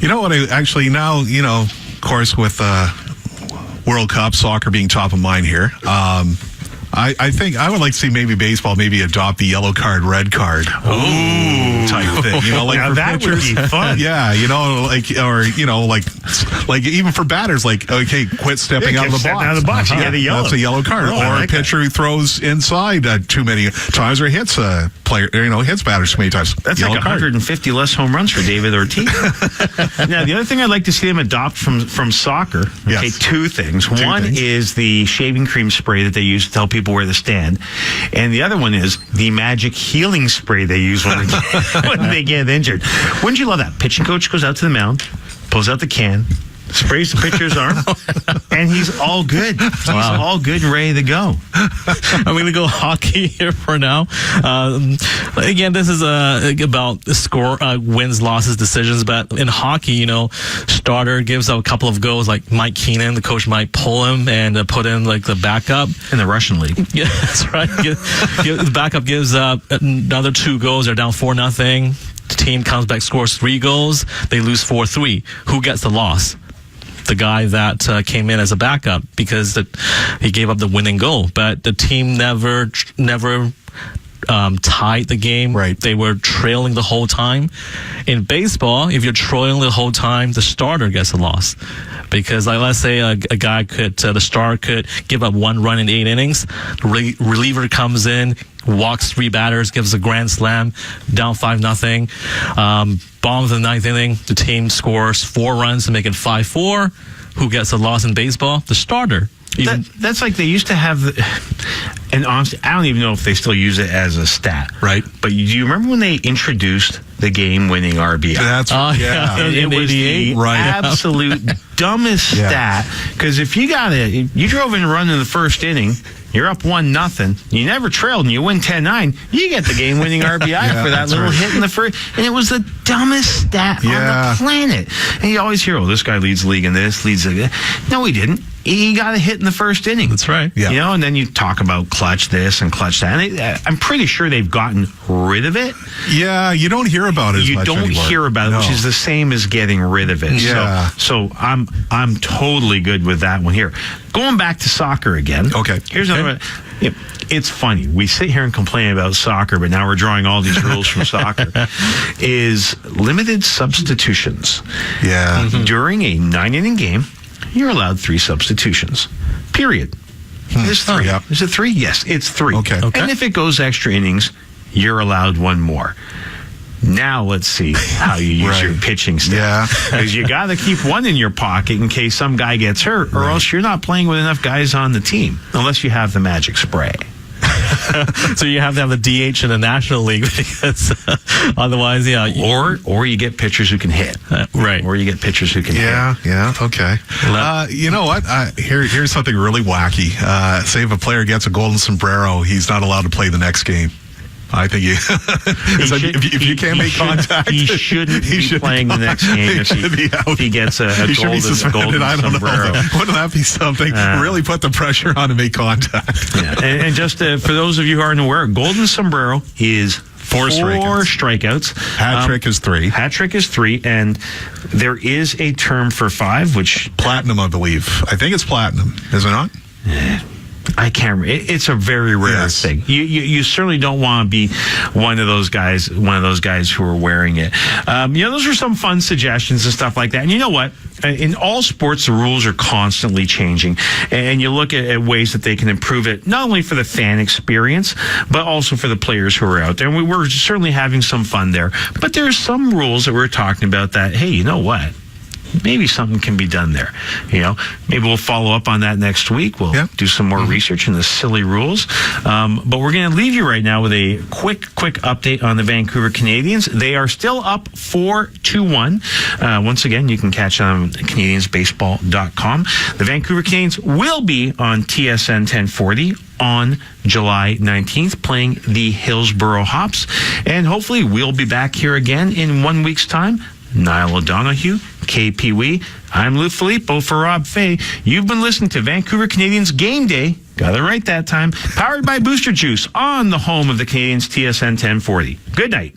You know what? Now, of course, with World Cup soccer being top of mind here, I think I would like to see maybe baseball adopt the yellow card, red card type thing. Like
now
for
that
pitchers,
would be fun.
Yeah, like even for batters, like okay, quit stepping out of the box.
You get a yellow.
That's a yellow card. Or a pitcher who throws inside too many times or hits a player, hits batters too many times.
That's like 150 less home runs for David Ortiz. Now, the other thing I'd like to see them adopt from soccer. Okay,
yes.
Two things. One is the shaving cream spray that they use to tell people where to stand, and the other one is the magic healing spray they use when they get injured. Wouldn't you love that? Pitching coach goes out to the mound, pulls out the can, sprays the pitcher's arm, and he's all good. He's all good and ready to go.
I'm going to go hockey here for now. Again, this is about the score, wins, losses, decisions. But in hockey, starter gives up a couple of goals, like Mike Keenan. The coach might pull him and put in like the backup
in the Russian league.
Yeah, that's right. The backup gives up another 2 goals. They're down 4-0. The team comes back, scores 3 goals. They lose 4-3. Who gets the loss? The guy that came in as a backup because he gave up the winning goal. But the team never tied the game.
Right.
They were trailing the whole time. In baseball, if you're trailing the whole time, the starter gets a loss. Because let's say a guy the star could give up 1 run in 8 innings. The reliever comes in, walks 3 batters, gives a grand slam, down 5-0. Bottom of the 9th inning, the team scores 4 runs to make it 5-4. Who gets a loss in baseball? The starter.
That's like they used to have, and honestly, I don't even know if they still use it as a stat.
Right.
But do you remember when they introduced the game-winning RBI?
That's
It was the absolute dumbest stat. Because if you drove in a run in the first inning, you're up 1-0. You never trailed and you win 10-9. You get the game-winning RBI for that little hit in the first. And it was the dumbest stat on the planet. And you always hear, this guy leads the league in this, leads the league. No, he didn't. He got a hit in the first inning.
That's right.
Yeah.
And then you talk about clutch this and clutch that. And I'm pretty sure they've gotten rid of it.
Yeah, you don't hear about it as much anymore.
You don't hear about it, which is the same as getting rid of it.
Yeah.
So I'm totally good with that one here. Going back to soccer again.
Okay.
Here's another one. It's funny. We sit here and complain about soccer, but now we're drawing all these rules from soccer. Is limited substitutions.
Yeah.
During a 9-inning game, you're allowed 3 substitutions. Period. There's 3. Is it 3? Yes, it's 3.
Okay.
And if it goes extra innings, you're allowed 1 more. Now let's see how you use your pitching staff.
Yeah.
Because you got to keep 1 in your pocket in case some guy gets hurt, or else you're not playing with enough guys on the team, unless you have the magic spray.
So you have to have the DH in the National League because otherwise,
Or you get pitchers who can hit.
Right.
Or you get pitchers who can hit.
Yeah, okay. You know what? Here's something really wacky. Say if a player gets a golden sombrero, he's not allowed to play the next game. I think if you can't make contact,
he shouldn't be playing the next game if he gets a golden sombrero.
I don't know. Wouldn't that be something? Really put the pressure on to make contact.
Yeah. And just for those of you who aren't aware, golden sombrero is four strikeouts.
Hat trick is 3.
Hat trick is 3, and there is a term for 5, which
platinum, I believe. I think it's platinum. Is it not?
I can't. It's a very rare thing. You certainly don't want to be one of those guys who are wearing it. Those are some fun suggestions and stuff like that. And you know what? In all sports, the rules are constantly changing, and you look at ways that they can improve it, not only for the fan experience, but also for the players who are out there. And we're certainly having some fun there. But there are some rules that we're talking about that, hey, you know what? Maybe something can be done there. Maybe we'll follow up on that next week. We'll do some more research in the silly rules. But we're going to leave you right now with a quick update on the Vancouver Canadians. They are still up 4-1. Once again, you can catch them on CanadiansBaseball.com. The Vancouver Canadians will be on TSN 1040 on July 19th, playing the Hillsborough Hops. And hopefully we'll be back here again in 1 week's time. Niall O'Donoghue, KP Wee. I'm Lou Filippo for Rob Fay. You've been listening to Vancouver Canadians Game Day. Got it right that time. Powered by Booster Juice on the home of the Canadians, TSN 1040. Good night.